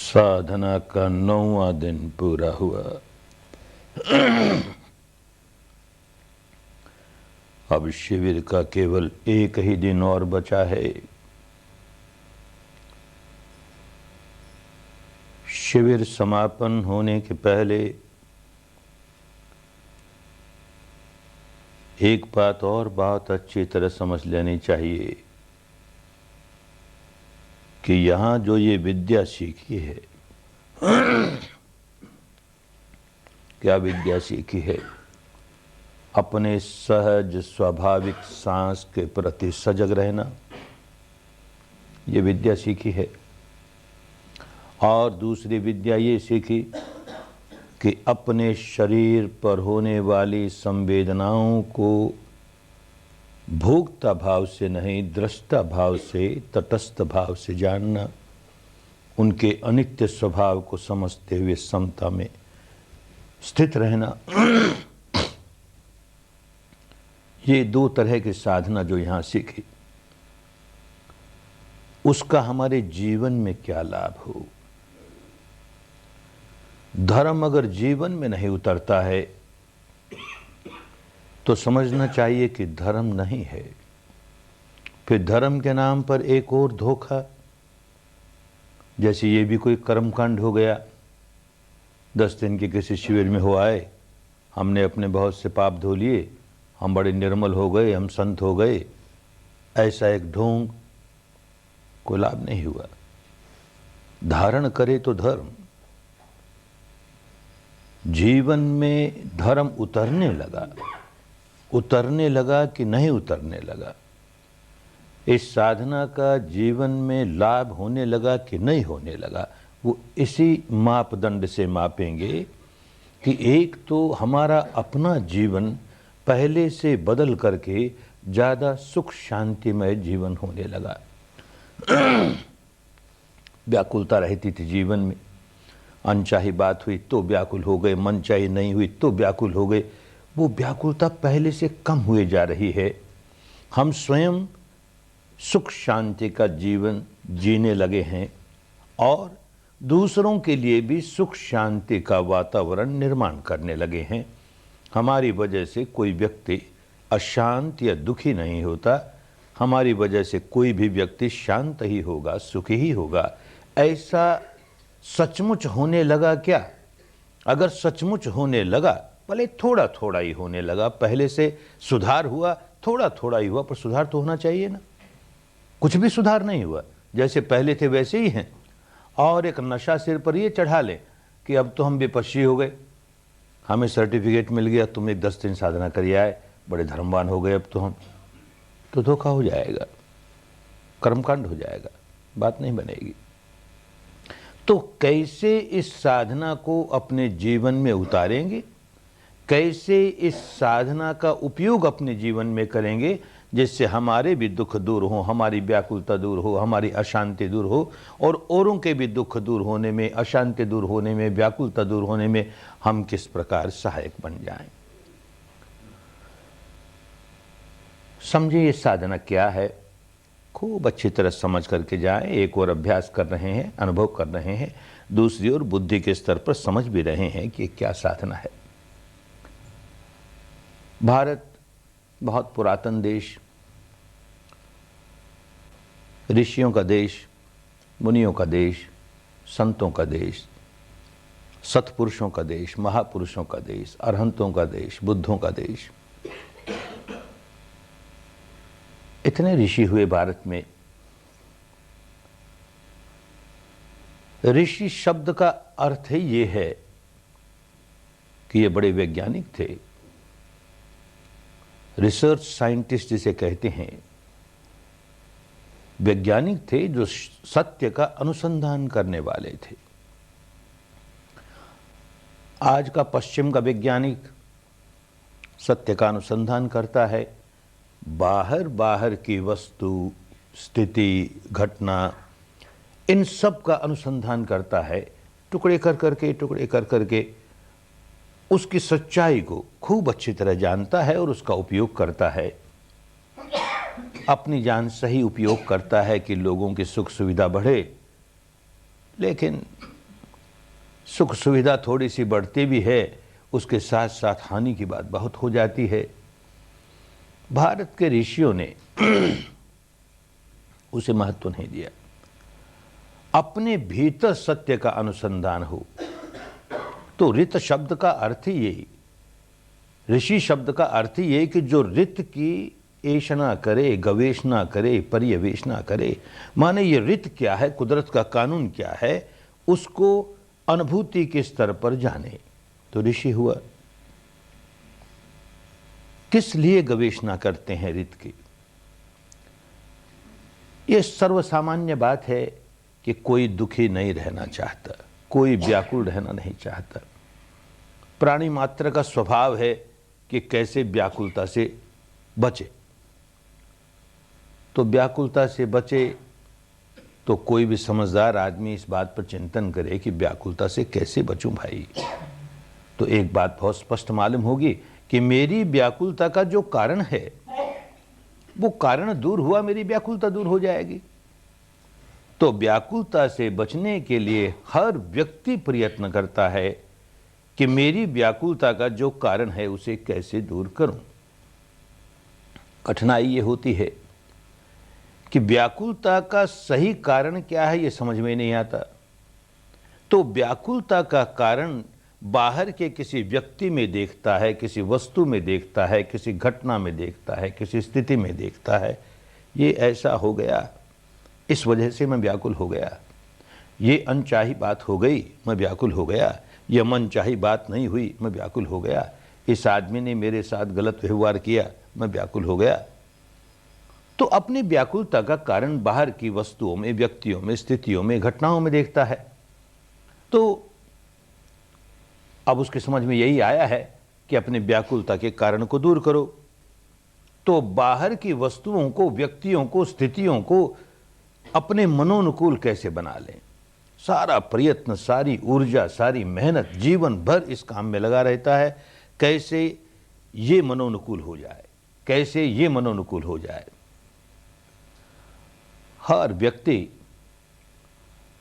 साधना का 9वां दिन पूरा हुआ। अब शिविर का केवल एक ही दिन और बचा है। शिविर समापन होने के पहले एक बात अच्छी तरह समझ लेनी चाहिए कि यहाँ जो ये विद्या सीखी है, क्या विद्या सीखी है? अपने सहज स्वाभाविक सांस के प्रति सजग रहना, ये विद्या सीखी है। और दूसरी विद्या ये सीखी कि अपने शरीर पर होने वाली संवेदनाओं को भोक्ता भाव से नहीं, दृष्टा भाव से, तटस्थ भाव से जानना, उनके अनित्य स्वभाव को समझते हुए समता में स्थित रहना। ये दो तरह की साधना जो यहाँ सीखी, उसका हमारे जीवन में क्या लाभ हो। धर्म अगर जीवन में नहीं उतरता है तो समझना चाहिए कि धर्म नहीं है। फिर धर्म के नाम पर एक और धोखा, जैसे ये भी कोई कर्मकांड हो गया। 10 दिन के किसी शिविर में हो आए, हमने अपने बहुत से पाप धो लिए, हम बड़े निर्मल हो गए, हम संत हो गए, ऐसा एक ढोंग, कोई लाभ नहीं हुआ। धारण करे तो धर्म, जीवन में धर्म उतरने लगा कि नहीं उतरने लगा, इस साधना का जीवन में लाभ होने लगा कि नहीं होने लगा, वो इसी मापदंड से मापेंगे कि एक तो हमारा अपना जीवन पहले से बदल करके ज़्यादा सुख शांतिमय जीवन होने लगा। व्याकुलता रहती थी जीवन में, अनचाही बात हुई तो व्याकुल हो गए, मनचाही नहीं हुई तो व्याकुल हो गए। वो व्याकुलता पहले से कम हुए जा रही है। हम स्वयं सुख शांति का जीवन जीने लगे हैं और दूसरों के लिए भी सुख शांति का वातावरण निर्माण करने लगे हैं। हमारी वजह से कोई व्यक्ति अशांत या दुखी नहीं होता, हमारी वजह से कोई भी व्यक्ति शांत ही होगा, सुखी ही होगा। ऐसा सचमुच होने लगा क्या? अगर सचमुच होने लगा, भले थोड़ा थोड़ा ही होने लगा, पहले से सुधार हुआ, थोड़ा थोड़ा ही हुआ, पर सुधार तो होना चाहिए ना। कुछ भी सुधार नहीं हुआ, जैसे पहले थे वैसे ही हैं। और एक नशा सिर पर ये चढ़ा ले कि अब तो हम विपश्ची हो गए, हमें सर्टिफिकेट मिल गया, तुमने 10 दिन साधना करी आए, बड़े धर्मवान हो गए अब तो हम, तो धोखा हो जाएगा, कर्मकांड हो जाएगा, बात नहीं बनेगी। तो कैसे इस साधना को अपने जीवन में उतारेंगे, कैसे इस साधना का उपयोग अपने जीवन में करेंगे जिससे हमारे भी दुख दूर हो, हमारी व्याकुलता दूर हो, हमारी अशांति दूर हो और औरों के भी दुख दूर होने में, अशांति दूर होने में, व्याकुलता दूर होने में हम किस प्रकार सहायक बन जाएं। समझिए ये साधना क्या है, खूब अच्छी तरह समझ करके जाएं। एक और अभ्यास कर रहे हैं, अनुभव कर रहे हैं, दूसरी ओर बुद्धि के स्तर पर समझ भी रहे हैं कि क्या साधना है। भारत बहुत पुरातन देश, ऋषियों का देश, मुनियों का देश, संतों का देश, सत्पुरुषों का देश, महापुरुषों का देश, अरहंतों का देश, बुद्धों का देश। इतने ऋषि हुए भारत में। ऋषि शब्द का अर्थ ही ये है कि ये बड़े वैज्ञानिक थे, रिसर्च साइंटिस्ट जिसे कहते हैं, वैज्ञानिक थे जो सत्य का अनुसंधान करने वाले थे। आज का पश्चिम का वैज्ञानिक सत्य का अनुसंधान करता है, बाहर की वस्तु, स्थिति, घटना, इन सब का अनुसंधान करता है, टुकड़े कर करके उसकी सच्चाई को खूब अच्छी तरह जानता है और उसका उपयोग करता है। अपनी जान सही उपयोग करता है कि लोगों की सुख सुविधा बढ़े, लेकिन सुख सुविधा थोड़ी सी बढ़ती भी है, उसके साथ साथ हानि की बात बहुत हो जाती है। भारत के ऋषियों ने उसे महत्व नहीं दिया। अपने भीतर सत्य का अनुसंधान हो, तो ऋत शब्द का अर्थ ही यही, ऋषि शब्द का अर्थ ही यही कि जो ऋत की ऐषणा करे, गवेषणा करे, पर्यवेक्षणा करे। माने ये ऋत क्या है, कुदरत का कानून क्या है, उसको अनुभूति के स्तर पर जाने, तो ऋषि हुआ। किस लिए गवेषणा करते हैं ऋत की? यह सर्वसामान्य बात है कि कोई दुखी नहीं रहना चाहता, कोई व्याकुल रहना नहीं चाहता। प्राणी मात्र का स्वभाव है कि कैसे व्याकुलता से बचे। तो व्याकुलता से बचे तो कोई भी समझदार आदमी इस बात पर चिंतन करे कि व्याकुलता से कैसे बचूं भाई। तो एक बात बहुत स्पष्ट मालूम होगी कि मेरी व्याकुलता का जो कारण है, वो कारण दूर हुआ, मेरी व्याकुलता दूर हो जाएगी। तो व्याकुलता से बचने के लिए हर व्यक्ति प्रयत्न करता है कि मेरी व्याकुलता का जो कारण है उसे कैसे दूर करूं। कठिनाई ये होती है कि व्याकुलता का सही कारण क्या है ये समझ में नहीं आता। तो व्याकुलता का कारण बाहर के किसी व्यक्ति में देखता है, किसी वस्तु में देखता है, किसी घटना में देखता है, किसी स्थिति में देखता है, ये ऐसा हो गया, इस वजह से मैं व्याकुल हो गया, ये अनचाही बात हो गई, मैं व्याकुल हो गया, ये मनचाही बात नहीं हुई, मैं व्याकुल हो गया, इस आदमी ने मेरे साथ गलत व्यवहार किया, मैं व्याकुल हो गया। तो अपनी व्याकुलता का कारण बाहर की वस्तुओं में, व्यक्तियों में, स्थितियों में, घटनाओं में देखता है। तो अब उसके समझ में यही आया है कि अपनी व्याकुलता के कारण को दूर करो। तो बाहर की वस्तुओं को, व्यक्तियों को, स्थितियों को अपने मनोनुकूल कैसे बना लें। सारा प्रयत्न, सारी ऊर्जा, सारी मेहनत जीवन भर इस काम में लगा रहता है, कैसे ये मनोनुकूल हो जाए, कैसे ये मनोनुकूल हो जाए। हर व्यक्ति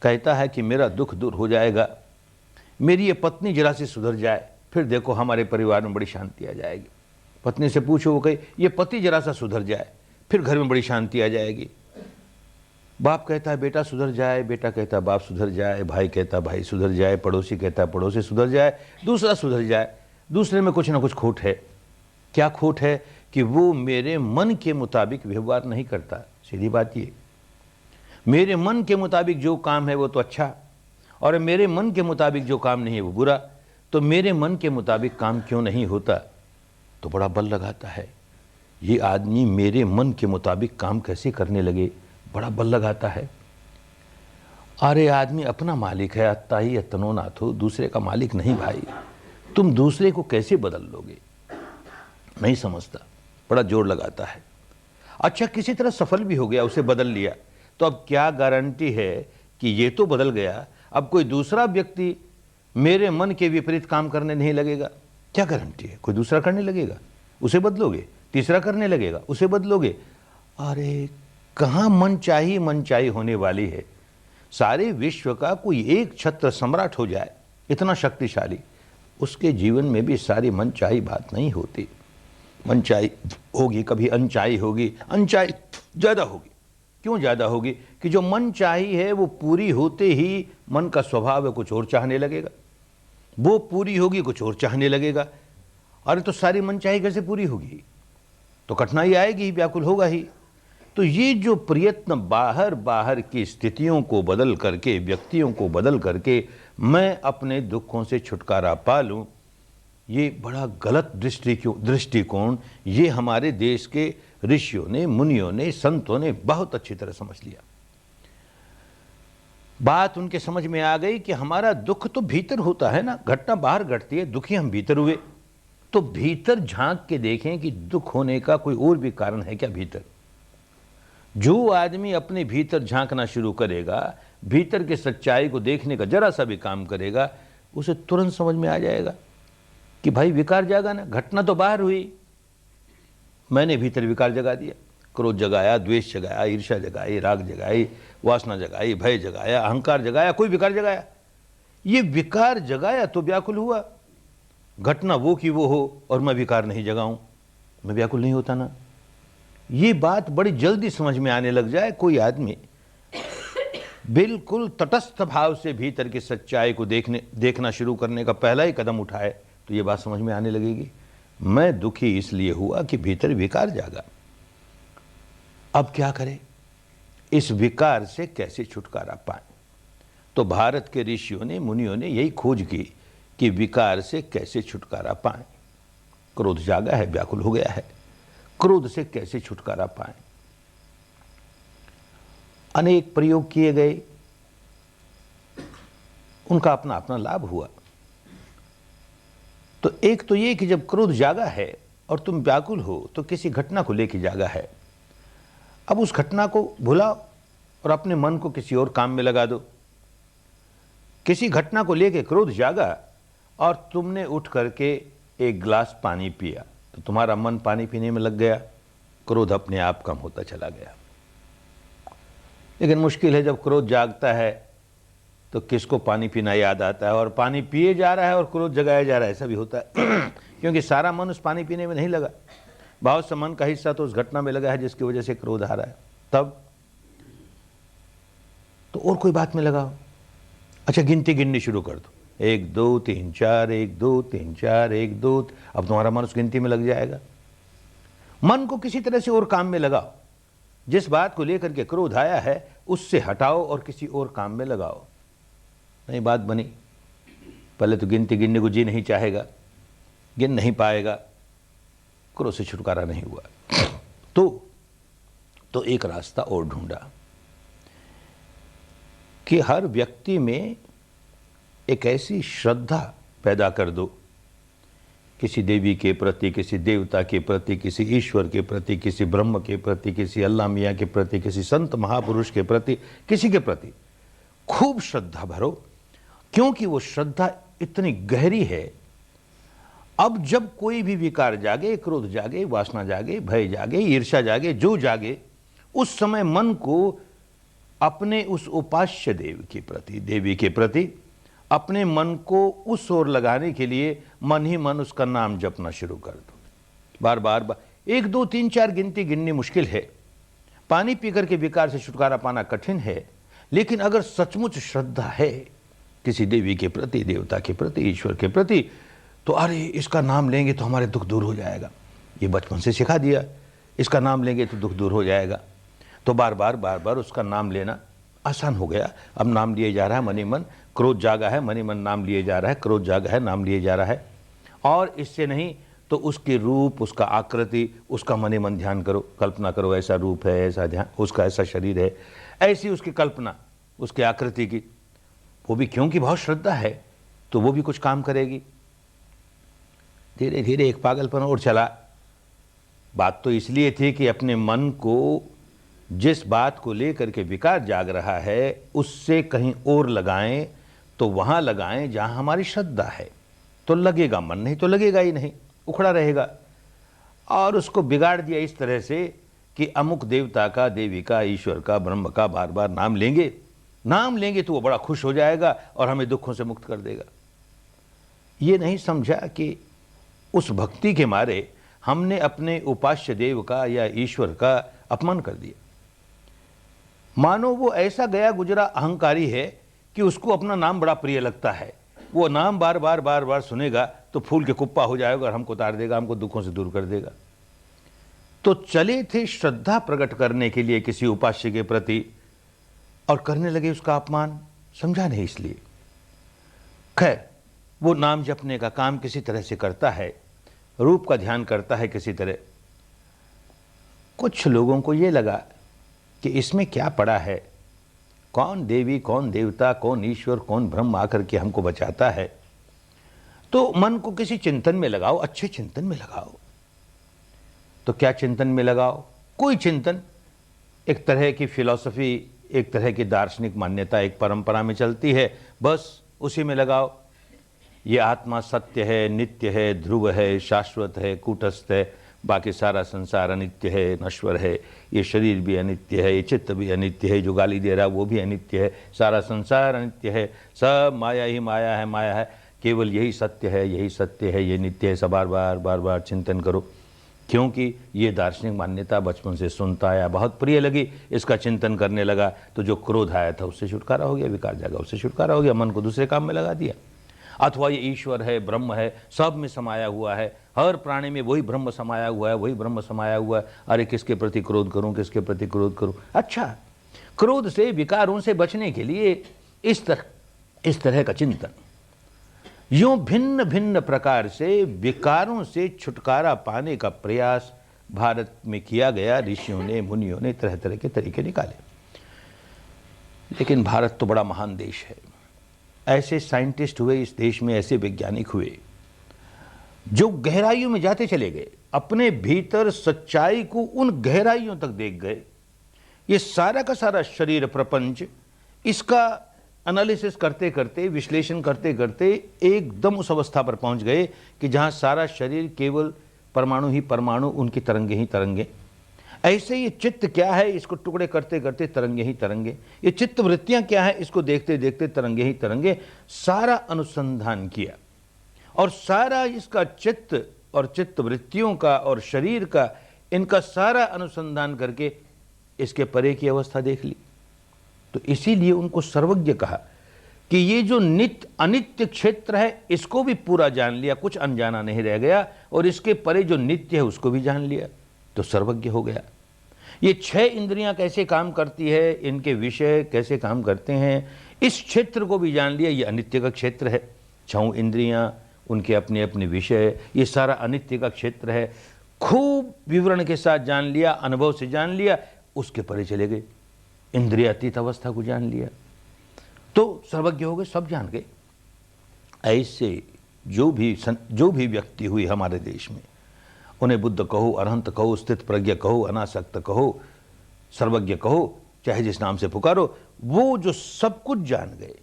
कहता है कि मेरा दुख दूर हो जाएगा, मेरी ये पत्नी जरा से सुधर जाए, फिर देखो हमारे परिवार में बड़ी शांति आ जाएगी। पत्नी से पूछो, वो कहे ये पति जरा सा सुधर जाए, फिर घर में बड़ी शांति आ जाएगी। बाप कहता है बेटा सुधर जाए, बेटा कहता है बाप सुधर जाए, भाई कहता है भाई सुधर जाए, पड़ोसी कहता है पड़ोसी सुधर जाए, दूसरा सुधर जाए। दूसरे में कुछ ना कुछ खोट है। क्या खोट है? कि वो मेरे मन के मुताबिक व्यवहार नहीं करता। सीधी बात ये, मेरे मन के मुताबिक जो काम है वो तो अच्छा, और मेरे मन के मुताबिक जो काम नहीं है वो बुरा। तो मेरे मन के मुताबिक काम क्यों नहीं होता, तो बड़ा बल लगाता है। ये आदमी मेरे मन के मुताबिक काम कैसे करने लगे, बड़ा बल लगाता है। अरे आदमी अपना मालिक है, अत्ता ही अतनो नाथो, दूसरे का मालिक नहीं भाई। तुम दूसरे को कैसे बदल लोगे, नहीं समझता, बड़ा जोर लगाता है। अच्छा किसी तरह सफल भी हो गया, उसे बदल लिया, तो अब क्या गारंटी है कि ये तो बदल गया, अब कोई दूसरा व्यक्ति मेरे मन के विपरीत काम करने नहीं लगेगा? क्या गारंटी है? कोई दूसरा करने लगेगा, उसे बदलोगे, तीसरा करने लगेगा, उसे बदलोगे। अरे कहाँ मनचाही होने वाली है। सारे विश्व का कोई एक छत्र सम्राट हो जाए, इतना शक्तिशाली, उसके जीवन में भी सारी मनचाही बात नहीं होती। मनचाही होगी, कभी अनचाही होगी, अनचाही ज़्यादा होगी। क्यों ज़्यादा होगी? कि जो मन चाही है वो पूरी होते ही मन का स्वभाव है कुछ और चाहने लगेगा, वो पूरी होगी कुछ और चाहने लगेगा। अरे तो सारी मन चाही कैसे पूरी होगी? तो कठिनाई आएगी, व्याकुल होगा ही। तो ये जो प्रयत्न बाहर की स्थितियों को बदल करके, व्यक्तियों को बदल करके मैं अपने दुखों से छुटकारा पा लूँ, ये बड़ा गलत दृष्टिकोण ये हमारे देश के ऋषियों ने, मुनियों ने, संतों ने बहुत अच्छी तरह समझ लिया। बात उनके समझ में आ गई कि हमारा दुख तो भीतर होता है ना, घटना बाहर घटती है, दुखी हम भीतर हुए। तो भीतर झांक के देखें कि दुख होने का कोई और भी कारण है क्या भीतर। जो आदमी अपने भीतर झांकना शुरू करेगा, भीतर के सच्चाई को देखने का जरा सा भी काम करेगा, उसे तुरंत समझ में आ जाएगा कि भाई विकार जागा ना, घटना तो बाहर हुई, मैंने भीतर विकार जगा दिया, क्रोध जगाया, द्वेष जगाया, ईर्ष्या जगाई, राग जगाई, वासना जगाई, भय जगाया, अहंकार जगाया, कोई विकार जगाया। ये विकार जगाया तो व्याकुल हुआ। घटना वो की वो हो और मैं विकार नहीं जगाऊं, मैं व्याकुल नहीं होता ना। ये बात बड़ी जल्दी समझ में आने लग जाए, कोई आदमी बिल्कुल तटस्थ भाव से भीतर की सच्चाई को देखना शुरू करने का पहला ही कदम उठाए तो ये बात समझ में आने लगेगी, मैं दुखी इसलिए हुआ कि भीतर विकार जागा। अब क्या करें, इस विकार से कैसे छुटकारा पाए? तो भारत के ऋषियों ने, मुनियों ने यही खोज की कि विकार से कैसे छुटकारा पाए। क्रोध जागा है, व्याकुल हो गया है, क्रोध से कैसे छुटकारा पाए? अनेक प्रयोग किए गए, उनका अपना अपना लाभ हुआ। तो एक तो ये कि जब क्रोध जागा है और तुम व्याकुल हो तो किसी घटना को लेकर जागा है। अब उस घटना को भुलाओ और अपने मन को किसी और काम में लगा दो। किसी घटना को लेकर क्रोध जागा और तुमने उठ करके एक गिलास पानी पिया तो तुम्हारा मन पानी पीने में लग गया, क्रोध अपने आप कम होता चला गया। लेकिन मुश्किल है, जब क्रोध जागता है तो किसको पानी पीना याद आता है और पानी पिए जा रहा है और क्रोध जगाया जा रहा है, ऐसा भी होता है क्योंकि सारा मन उस पानी पीने में नहीं लगा, बहुत सा मन का हिस्सा तो उस घटना में लगा है जिसकी वजह से क्रोध आ रहा है। तब तो और कोई बात में लगाओ। अच्छा, गिनती गिननी शुरू कर दो, 1 2 3 4, 1 2 3 4, 1 2। अब तुम्हारा मन उस गिनती में लग जाएगा। मन को किसी तरह से और काम में लगाओ, जिस बात को लेकर के क्रोध आया है उससे हटाओ और किसी और काम में लगाओ। नहीं बात बनी। पहले तो गिनती गिनने को जी नहीं चाहेगा, गिन नहीं पाएगा, क्रोध से छुटकारा नहीं हुआ। तो एक रास्ता और ढूंढा कि हर व्यक्ति में एक ऐसी श्रद्धा पैदा कर दो, किसी देवी के प्रति, किसी देवता के प्रति, किसी ईश्वर के प्रति, किसी ब्रह्म के प्रति, किसी अल्लाह मियाँ के प्रति, किसी संत महापुरुष के प्रति, किसी के प्रति खूब श्रद्धा भरो, क्योंकि वो श्रद्धा इतनी गहरी है। अब जब कोई भी विकार जागे, क्रोध जागे, वासना जागे, भय जागे, ईर्ष्या जागे, जो जागे, उस समय मन को अपने उस उपास्य देव के प्रति, देवी के प्रति, अपने मन को उस ओर लगाने के लिए मन ही मन उसका नाम जपना शुरू कर दो। बार बार 1 2 3 4 गिनती गिननी मुश्किल है, पानी पीकर के विकार से छुटकारा पाना कठिन है। लेकिन अगर सचमुच श्रद्धा है किसी देवी के प्रति, देवता के प्रति, ईश्वर के प्रति, तो अरे इसका नाम लेंगे तो हमारे दुख दूर हो जाएगा, ये बचपन से सिखा दिया, इसका नाम लेंगे तो दुख दूर हो जाएगा। तो बार बार उसका नाम लेना आसान हो गया। अब नाम लिए जा रहा है मनी मन, क्रोध जागा है, मनी मन नाम लिए जा रहा है, क्रोध जागा है, नाम लिए जा रहा है। और इससे नहीं तो उसके रूप, उसका आकृति, उसका मनी मन ध्यान करो, कल्पना करो, ऐसा रूप है, ऐसा ध्यान, उसका ऐसा शरीर है, ऐसी उसकी कल्पना, उसकी आकृति की। वो भी क्योंकि बहुत श्रद्धा है तो वो भी कुछ काम करेगी। धीरे धीरे एक पागलपन और चला। बात तो इसलिए थी कि अपने मन को जिस बात को लेकर के विकार जाग रहा है उससे कहीं और लगाएं, तो वहां लगाएं जहां हमारी श्रद्धा है, तो लगेगा मन, नहीं तो लगेगा ही नहीं, उखड़ा रहेगा। और उसको बिगाड़ दिया इस तरह से कि अमुक देवता का, देवी का, ईश्वर का, ब्रह्म का बार बार नाम लेंगे तो वो बड़ा खुश हो जाएगा और हमें दुखों से मुक्त कर देगा। ये नहीं समझा कि उस भक्ति के मारे हमने अपने उपास्य देव का या ईश्वर का अपमान कर दिया। मानो वो ऐसा गया गुजरा अहंकारी है कि उसको अपना नाम बड़ा प्रिय लगता है, वो नाम बार बार सुनेगा तो फूल के कुप्पा हो जाएगा और हमको उतार देगा, हमको दुखों से दूर कर देगा। तो चले थे श्रद्धा प्रकट करने के लिए किसी उपास्य के प्रति और करने लगे उसका अपमान, समझा नहीं इसलिए। खैर, वो नाम जपने का काम किसी तरह से करता है, रूप का ध्यान करता है किसी तरह। कुछ लोगों को ये लगा कि इसमें क्या पड़ा है, कौन देवी, कौन देवता, कौन ईश्वर, कौन ब्रह्म आकर के हमको बचाता है। तो मन को किसी चिंतन में लगाओ, अच्छे चिंतन में लगाओ। तो क्या चिंतन में लगाओ? कोई चिंतन, एक तरह की फिलॉसफी, एक तरह की दार्शनिक मान्यता एक परंपरा में चलती है, बस उसी में लगाओ। ये आत्मा सत्य है, नित्य है, ध्रुव है, शाश्वत है, कूटस्थ है, बाकी सारा संसार अनित्य है, नश्वर है, ये शरीर भी अनित्य है, ये चित्त भी अनित्य है, जो गाली दे रहा है वो भी अनित्य है, सारा संसार अनित्य है, सब माया ही माया है, माया है, केवल यही सत्य है, यही सत्य है, ये नित्य है। सब बार बार बार बार चिंतन करो, क्योंकि ये दार्शनिक मान्यता बचपन से सुनता आया, बहुत प्रिय लगी, इसका चिंतन करने लगा तो जो क्रोध आया था उससे छुटकारा हो गया, विकार जागा उससे छुटकारा हो गया, मन को दूसरे काम में लगा दिया। अथवा ये ईश्वर है, ब्रह्म है, सब में समाया हुआ है, हर प्राणी में वही ब्रह्म समाया हुआ है, वही ब्रह्म समाया हुआ है। अरे किसके प्रति क्रोध करूं, किसके प्रति क्रोध करूं? अच्छा, क्रोध से, विकारों से बचने के लिए इस तरह का चिंतन, यूं भिन्न भिन्न प्रकार से विकारों से छुटकारा पाने का प्रयास भारत में किया गया। ऋषियों ने, मुनियों ने तरह तरह के तरीके निकाले। लेकिन भारत तो बड़ा महान देश है, ऐसे साइंटिस्ट हुए इस देश में, ऐसे वैज्ञानिक हुए जो गहराइयों में जाते चले गए, अपने भीतर सच्चाई को उन गहराइयों तक देख गए। ये सारा का सारा शरीर प्रपंच, इसका एनालिसिस करते करते, विश्लेषण करते करते एकदम उस अवस्था पर पहुंच गए कि जहां सारा शरीर केवल परमाणु ही परमाणु, उनकी तरंगे ही तरंगे। ऐसे ये चित्त क्या है, इसको टुकड़े करते करते तरंगे ही तरंगे। ये चित्त वृत्तियां क्या है, इसको देखते देखते तरंगे ही तरंगे। सारा अनुसंधान किया और सारा इसका चित्त और चित्त वृत्तियों का और शरीर का, इनका सारा अनुसंधान करके इसके परे की अवस्था देख ली। तो इसीलिए उनको सर्वज्ञ कहा कि ये जो नित्य अनित्य क्षेत्र है इसको भी पूरा जान लिया, कुछ अनजाना नहीं रह गया, और इसके परे जो नित्य है उसको भी जान लिया, तो सर्वज्ञ हो गया। ये 6 इंद्रियां कैसे काम करती है, इनके विषय कैसे काम करते हैं, इस क्षेत्र को भी जान लिया। ये अनित्य का क्षेत्र है, 6 इंद्रियां, उनके अपने अपने विषय, ये सारा अनित्य का क्षेत्र है। खूब विवरण के साथ जान लिया, अनुभव से जान लिया, उसके परे चले गए, इंद्रियातीत अवस्था को जान लिया, तो सर्वज्ञ हो गए, सब जान गए। ऐसे जो भी व्यक्ति हुई हमारे देश में, उन्हें बुद्ध कहो, अरहंत कहो, स्थित प्रज्ञ कहो, अनासक्त कहो, सर्वज्ञ कहो, चाहे जिस नाम से पुकारो, वो जो सब कुछ जान गए,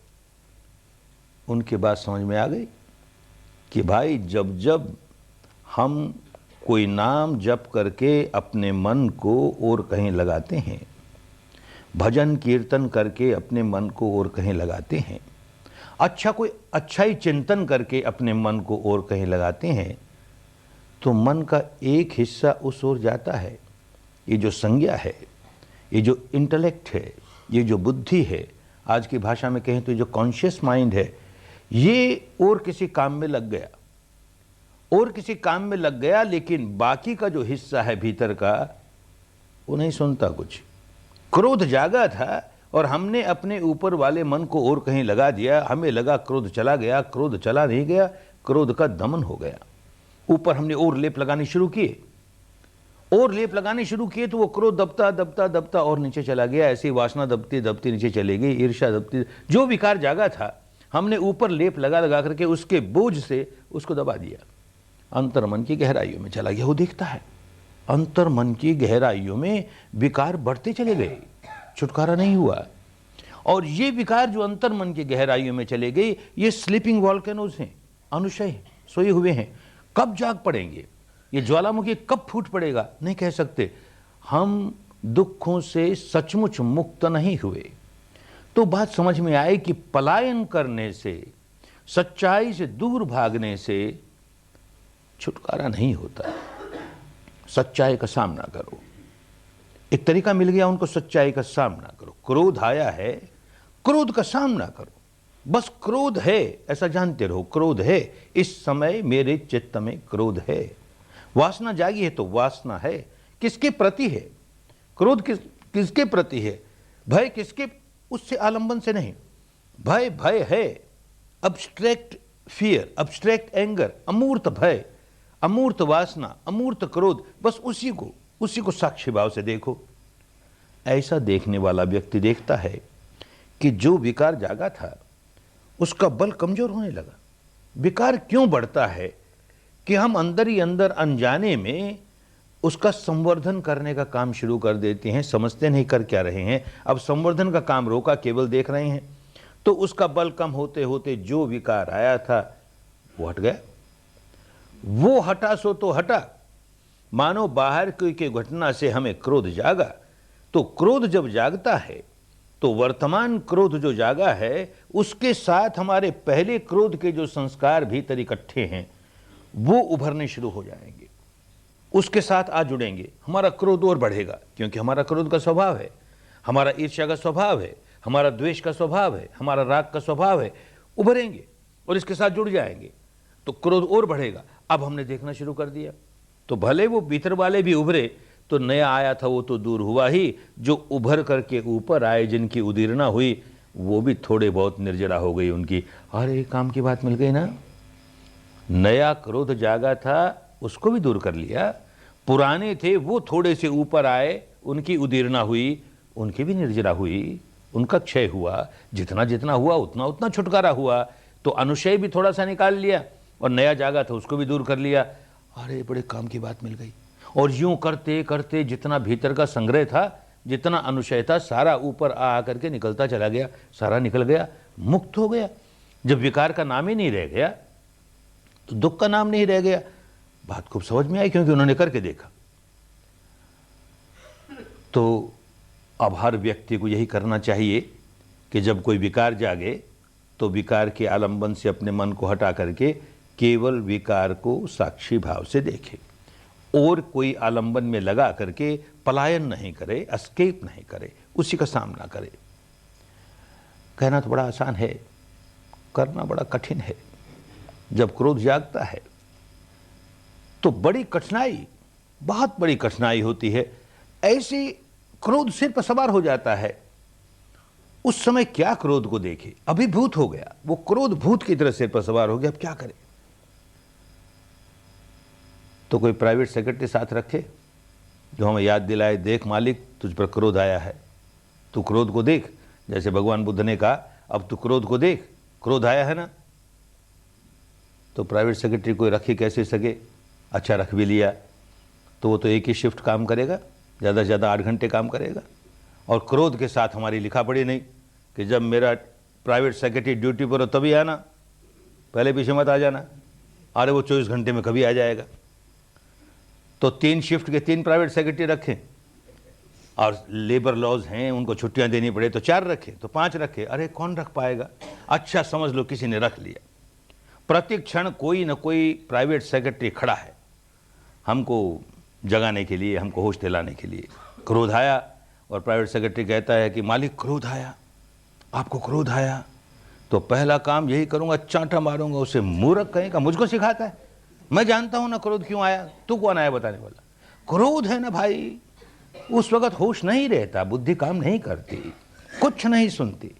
उनकी बात समझ में आ गई कि भाई जब जब हम कोई नाम जप करके अपने मन को और कहीं लगाते हैं, भजन कीर्तन करके अपने मन को और कहीं लगाते हैं, कोई अच्छा ही चिंतन करके अपने मन को और कहीं लगाते हैं, तो मन का एक हिस्सा उस ओर जाता है। ये जो संज्ञा है, ये जो इंटेलेक्ट है, ये जो बुद्धि है, आज की भाषा में कहें तो जो कॉन्शियस माइंड है, ये और किसी काम में लग गया, और किसी काम में लग गया। लेकिन बाकी का जो हिस्सा है भीतर का, वो नहीं सुनता कुछ। क्रोध जागा था और हमने अपने ऊपर वाले मन को और कहीं लगा दिया, हमें लगा क्रोध चला गया, क्रोध चला नहीं गया, क्रोध का दमन हो गया। ऊपर हमने और लेप लगाने शुरू किए, और लेप लगाने शुरू किए, तो वो क्रोध दबता दबता दबता और नीचे चला गया। ऐसी वासना दबती दबती नीचे चली गई, ईर्ष्या दबती, जो विकार जागा था हमने ऊपर लेप लगा लगा करके उसके बोझ से उसको दबा दिया, अंतर मन की गहराइयों में चला गया। वो दिखता है अंतर मन की गहराइयों में विकार बढ़ते चले गए, छुटकारा नहीं हुआ। और ये विकार जो अंतर मन की गहराइयों में चले गए, ये स्लीपिंग वॉल्केनोज हैं, अनुशय सोए हुए हैं। कब जाग पड़ेंगे, ये ज्वालामुखी कब फूट पड़ेगा, नहीं कह सकते। हम दुखों से सचमुच मुक्त नहीं हुए। तो बात समझ में आए कि पलायन करने से, सच्चाई से दूर भागने से छुटकारा नहीं होता। सच्चाई का सामना करो। एक तरीका मिल गया उनको, सच्चाई का सामना करो। क्रोध आया है, क्रोध का सामना करो। बस क्रोध है ऐसा जानते रहो, क्रोध है, इस समय मेरे चित्त में क्रोध है। वासना जागी है तो वासना है, किसके प्रति है क्रोध, किसके प्रति है, भय किसके, उससे आलंबन से नहीं। भय है अब्स्ट्रैक्ट फियर, अब्स्ट्रैक्ट एंगर, अमूर्त भय, अमूर्त वासना, अमूर्त क्रोध, बस उसी को साक्षी भाव से देखो। ऐसा देखने वाला व्यक्ति देखता है कि जो विकार जागा था उसका बल कमजोर होने लगा। विकार क्यों बढ़ता है कि हम अंदर ही अंदर अनजाने में उसका संवर्धन करने का काम शुरू कर देते हैं, समझते नहीं कर क्या रहे हैं। अब संवर्धन का काम रोका, केवल देख रहे हैं, तो उसका बल कम होते होते जो विकार आया था वो हट गया। वो हटा सो तो हटा, मानो बाहर की घटना से हमें क्रोध जागा। तो क्रोध जब जागता है तो वर्तमान क्रोध जो जागा है उसके साथ हमारे पहले क्रोध के जो संस्कार भीतर इकट्ठे हैं वो उभरने शुरू हो जाएंगे, उसके साथ आ जुड़ेंगे। हमारा क्रोध और बढ़ेगा, क्योंकि हमारा क्रोध का स्वभाव है, हमारा ईर्ष्या का स्वभाव है, हमारा द्वेष का स्वभाव है, हमारा राग का स्वभाव है। उभरेंगे और इसके साथ जुड़ जाएंगे तो क्रोध और बढ़ेगा। अब हमने देखना शुरू कर दिया तो भले वो भीतर वाले भी उभरे, तो नया आया था वो तो दूर हुआ ही, जो उभर करके ऊपर आए, जिनकी उदीरना हुई, वो भी थोड़े बहुत निर्जरा हो गई उनकी। अरे काम की बात मिल गई ना, नया क्रोध जागा था उसको भी दूर कर लिया, पुराने थे वो थोड़े से ऊपर आए, उनकी उदीरना हुई, उनकी भी निर्जरा हुई, उनका क्षय हुआ। जितना जितना हुआ उतना उतना छुटकारा हुआ। तो अनुशय भी थोड़ा सा निकाल लिया और नया जागा था उसको भी दूर कर लिया। अरे बड़े काम की बात मिल गई। और यूं करते करते जितना भीतर का संग्रह था, जितना अनुशय था, सारा ऊपर आ करके निकलता चला गया, सारा निकल गया, मुक्त हो गया। जब विकार का नाम ही नहीं रह गया तो दुख का नाम नहीं रह गया। बात खूब समझ में आई, क्योंकि उन्होंने करके देखा। तो अब हर व्यक्ति को यही करना चाहिए कि जब कोई विकार जागे तो विकार के आलंबन से अपने मन को हटा करके केवल विकार को साक्षी भाव से देखे, और कोई आलंबन में लगा करके पलायन नहीं करे, एस्केप नहीं करे, उसी का सामना करे। कहना तो बड़ा आसान है, करना बड़ा कठिन है। जब क्रोध जागता है तो बड़ी कठिनाई, बहुत बड़ी कठिनाई होती है। ऐसे क्रोध सिर पर सवार हो जाता है, उस समय क्या क्रोध को देखे, अभिभूत हो गया, वो क्रोध भूत की तरह सिर पर सवार हो गया। अब क्या करे? तो कोई प्राइवेट सेक्रेटरी साथ रखे जो हमें याद दिलाए, देख मालिक तुझ पर क्रोध आया है, तू क्रोध को देख। जैसे भगवान बुद्ध ने कहा, अब तू क्रोध को देख, क्रोध आया है ना। तो प्राइवेट सेक्रेटरी कोई रख ही कैसे सके? अच्छा रख भी लिया तो वो तो एक ही शिफ्ट काम करेगा, ज़्यादा से ज़्यादा 8 घंटे काम करेगा। और क्रोध के साथ हमारी लिखा पड़ी नहीं कि जब मेरा प्राइवेट सेक्रेटरी ड्यूटी पर हो तभी आना, पहले पीछे मत आ जाना। अरे वो 24 घंटे में कभी आ जाएगा। तो 3 शिफ्ट के 3 प्राइवेट सेक्रेटरी रखें, और लेबर लॉज हैं उनको छुट्टियां देनी पड़े तो 4 रखें, तो 5 रखें। अरे कौन रख पाएगा? अच्छा समझ लो किसी ने रख लिया। प्रति क्षण कोई न कोई प्राइवेट सेक्रेटरी खड़ा है हमको जगाने के लिए, हमको होश दिलाने के लिए। क्रोध आया और प्राइवेट सेक्रेटरी कहता है कि मालिक क्रोध आया, आपको क्रोध आया, तो पहला काम यही करूंगा, चांटा मारूंगा उसे। मूर्ख कहेगा, मुझको सिखाता है, मैं जानता हूं ना क्रोध क्यों आया, तू कौन आया बताने वाला? क्रोध है ना भाई। उस वक्त होश नहीं रहता, बुद्धि काम नहीं करती, कुछ नहीं सुनती।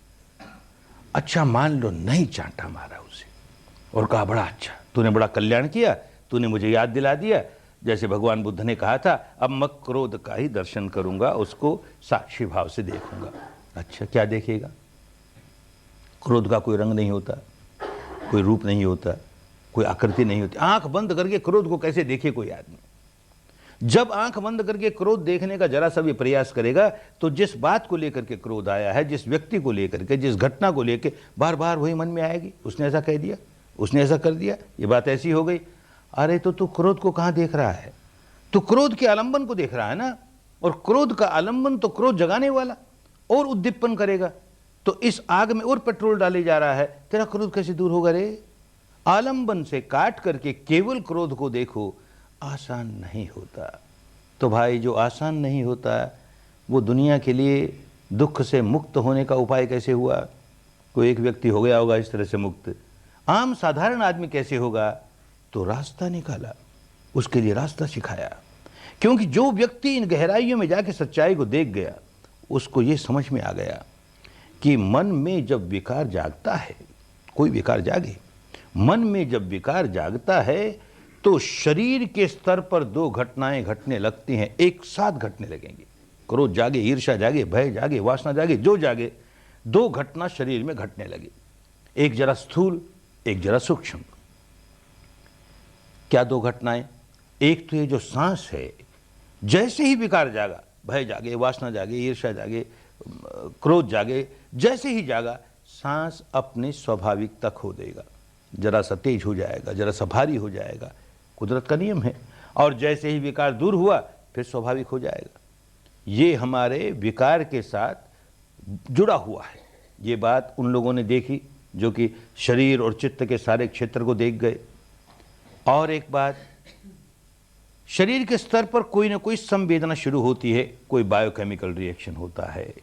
अच्छा मान लो नहीं चांटा मारा उसे और कहा बड़ा अच्छा, तूने बड़ा कल्याण किया, तूने मुझे याद दिला दिया। जैसे भगवान बुद्ध ने कहा था, अब मैं क्रोध का ही दर्शन करूंगा, उसको साक्षी भाव से देखूंगा। अच्छा क्या देखेगा? क्रोध का कोई रंग नहीं होता, कोई रूप नहीं होता, कोई आकृति नहीं होती। आंख बंद करके क्रोध को कैसे देखे कोई आदमी? जब आंख बंद करके क्रोध देखने का जरा सा भी प्रयास करेगा तो जिस बात को लेकर के क्रोध आया है, जिस व्यक्ति को लेकर के, जिस घटना को लेकर, बार बार वही मन में आएगी, उसने ऐसा कह दिया, उसने ऐसा कर दिया, ये बात ऐसी हो गई। अरे तो तू क्रोध को कहां देख रहा है? तू क्रोध के आलंबन को देख रहा है ना। और क्रोध का आलंबन तो क्रोध जगाने वाला और उद्दीपन करेगा। तो इस आग में और पेट्रोल डाले जा रहा है, तेरा क्रोध कैसे दूर होगा रे? आलंबन से काट करके केवल क्रोध को देखो, आसान नहीं होता। तो भाई जो आसान नहीं होता वो दुनिया के लिए दुख से मुक्त होने का उपाय कैसे हुआ? कोई एक व्यक्ति हो गया होगा इस तरह से मुक्त, आम साधारण आदमी कैसे होगा? तो रास्ता निकाला, उसके लिए रास्ता सिखाया। क्योंकि जो व्यक्ति इन गहराइयों में जाके सच्चाई को देख गया, उसको ये समझ में आ गया कि मन में जब विकार जागता है, कोई विकार जागे, मन में जब विकार जागता है तो शरीर के स्तर पर 2 घटनाएं घटने लगती हैं, एक साथ घटने लगेंगी। क्रोध जागे, ईर्ष्या जागे, भय जागे, वासना जागे, जो जागे, 2 घटना शरीर में घटने लगी, एक जरा स्थूल, एक जरा सूक्ष्म। क्या 2 घटनाएं? एक तो ये जो सांस है, जैसे ही विकार जागा, भय जागे, वासना जागे, ईर्ष्या जागे, क्रोध जागे, जैसे ही जागा, सांस अपने स्वाभाविकता खो देगा, जरा सा तेज हो जाएगा, जरा सा भारी हो जाएगा। कुदरत का नियम है। और जैसे ही विकार दूर हुआ फिर स्वाभाविक हो जाएगा। ये हमारे विकार के साथ जुड़ा हुआ है। ये बात उन लोगों ने देखी जो कि शरीर और चित्त के सारे क्षेत्र को देख गए। और एक बात, शरीर के स्तर पर कोई ना कोई संवेदना शुरू होती है, कोई बायोकेमिकल रिएक्शन होता है,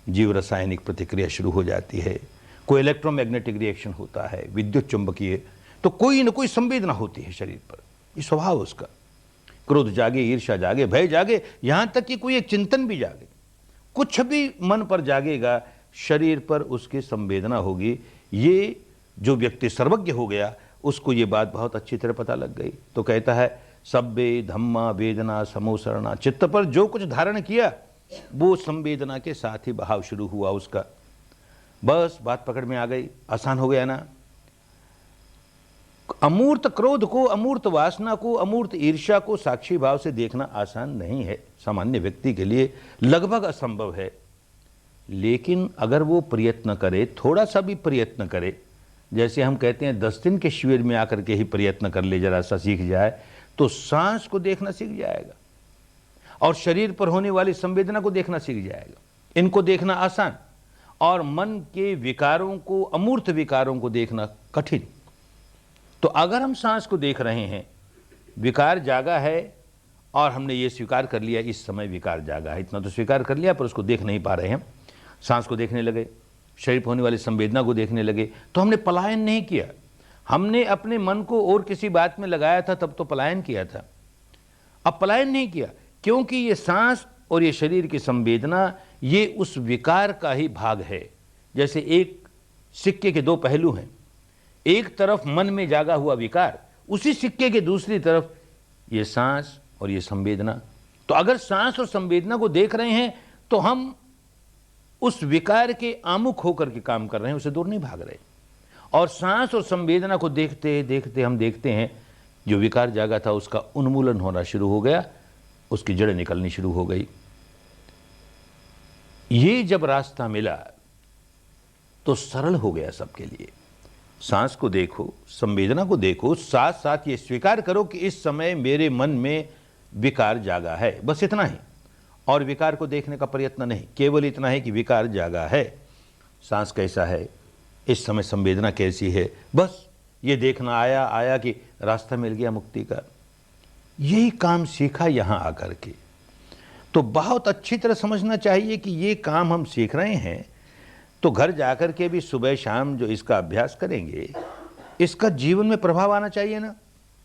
जीव रासायनिक प्रतिक्रिया शुरू हो जाती है, कोई इलेक्ट्रोमैग्नेटिक रिएक्शन होता है, विद्युत चुंबकीय, तो कोई ना कोई संवेदना होती है शरीर पर। ये स्वभाव उसका। क्रोध जागे, ईर्ष्या जागे, भय जागे, यहां तक कि कोई एक चिंतन भी जागे, कुछ भी मन पर जागेगा, शरीर पर उसकी संवेदना होगी। ये जो व्यक्ति सर्वज्ञ हो गया उसको ये बात बहुत अच्छी तरह पता लग गई। तो कहता है सब्बे धम्मा वेदना समोसरणा, चित्त पर जो कुछ धारण किया वो संवेदना के साथ ही बहाव शुरू हुआ उसका। बस बात पकड़ में आ गई, आसान हो गया ना। अमूर्त क्रोध को, अमूर्त वासना को, अमूर्त ईर्ष्या को साक्षी भाव से देखना आसान नहीं है, सामान्य व्यक्ति के लिए लगभग असंभव है। लेकिन अगर वो प्रयत्न करे, थोड़ा सा भी प्रयत्न करे, जैसे हम कहते हैं 10 दिन के शिविर में आकर के ही प्रयत्न कर ले, जरा सा सीख जाए, तो सांस को देखना सीख जाएगा और शरीर पर होने वाली संवेदना को देखना सीख जाएगा। इनको देखना आसान और मन के विकारों को, अमूर्त विकारों को देखना कठिन। तो अगर हम सांस को देख रहे हैं, विकार जागा है और हमने ये स्वीकार कर लिया इस समय विकार जागा है, इतना तो स्वीकार कर लिया, पर उसको देख नहीं पा रहे हैं, सांस को देखने लगे, शरीर पर होने वाली संवेदना को देखने लगे, तो हमने पलायन नहीं किया। हमने अपने मन को और किसी बात में लगाया था, तब तो पलायन किया था। अब पलायन नहीं किया, क्योंकि ये सांस और ये शरीर की संवेदना ये उस विकार का ही भाग है। जैसे एक सिक्के के दो पहलू हैं, एक तरफ मन में जागा हुआ विकार, उसी सिक्के के दूसरी तरफ ये सांस और ये संवेदना। तो अगर सांस और संवेदना को देख रहे हैं तो हम उस विकार के आमुख होकर के काम कर रहे हैं, उसे दूर नहीं भाग रहे। और सांस और संवेदना को देखते देखते हम देखते हैं जो विकार जागा था उसका उन्मूलन होना शुरू हो गया, उसकी जड़ें निकलनी शुरू हो गई। ये जब रास्ता मिला तो सरल हो गया सबके लिए। सांस को देखो, संवेदना को देखो, साथ साथ ये स्वीकार करो कि इस समय मेरे मन में विकार जागा है, बस इतना ही। और विकार को देखने का प्रयत्न नहीं, केवल इतना है कि विकार जागा है, सांस कैसा है, इस समय संवेदना कैसी है, बस ये देखना। आया कि रास्ता मिल गया मुक्ति का। यही काम सीखा यहां आकर के। तो बहुत अच्छी तरह समझना चाहिए कि ये काम हम सीख रहे हैं, तो घर जाकर के भी सुबह शाम जो इसका अभ्यास करेंगे, इसका जीवन में प्रभाव आना चाहिए ना।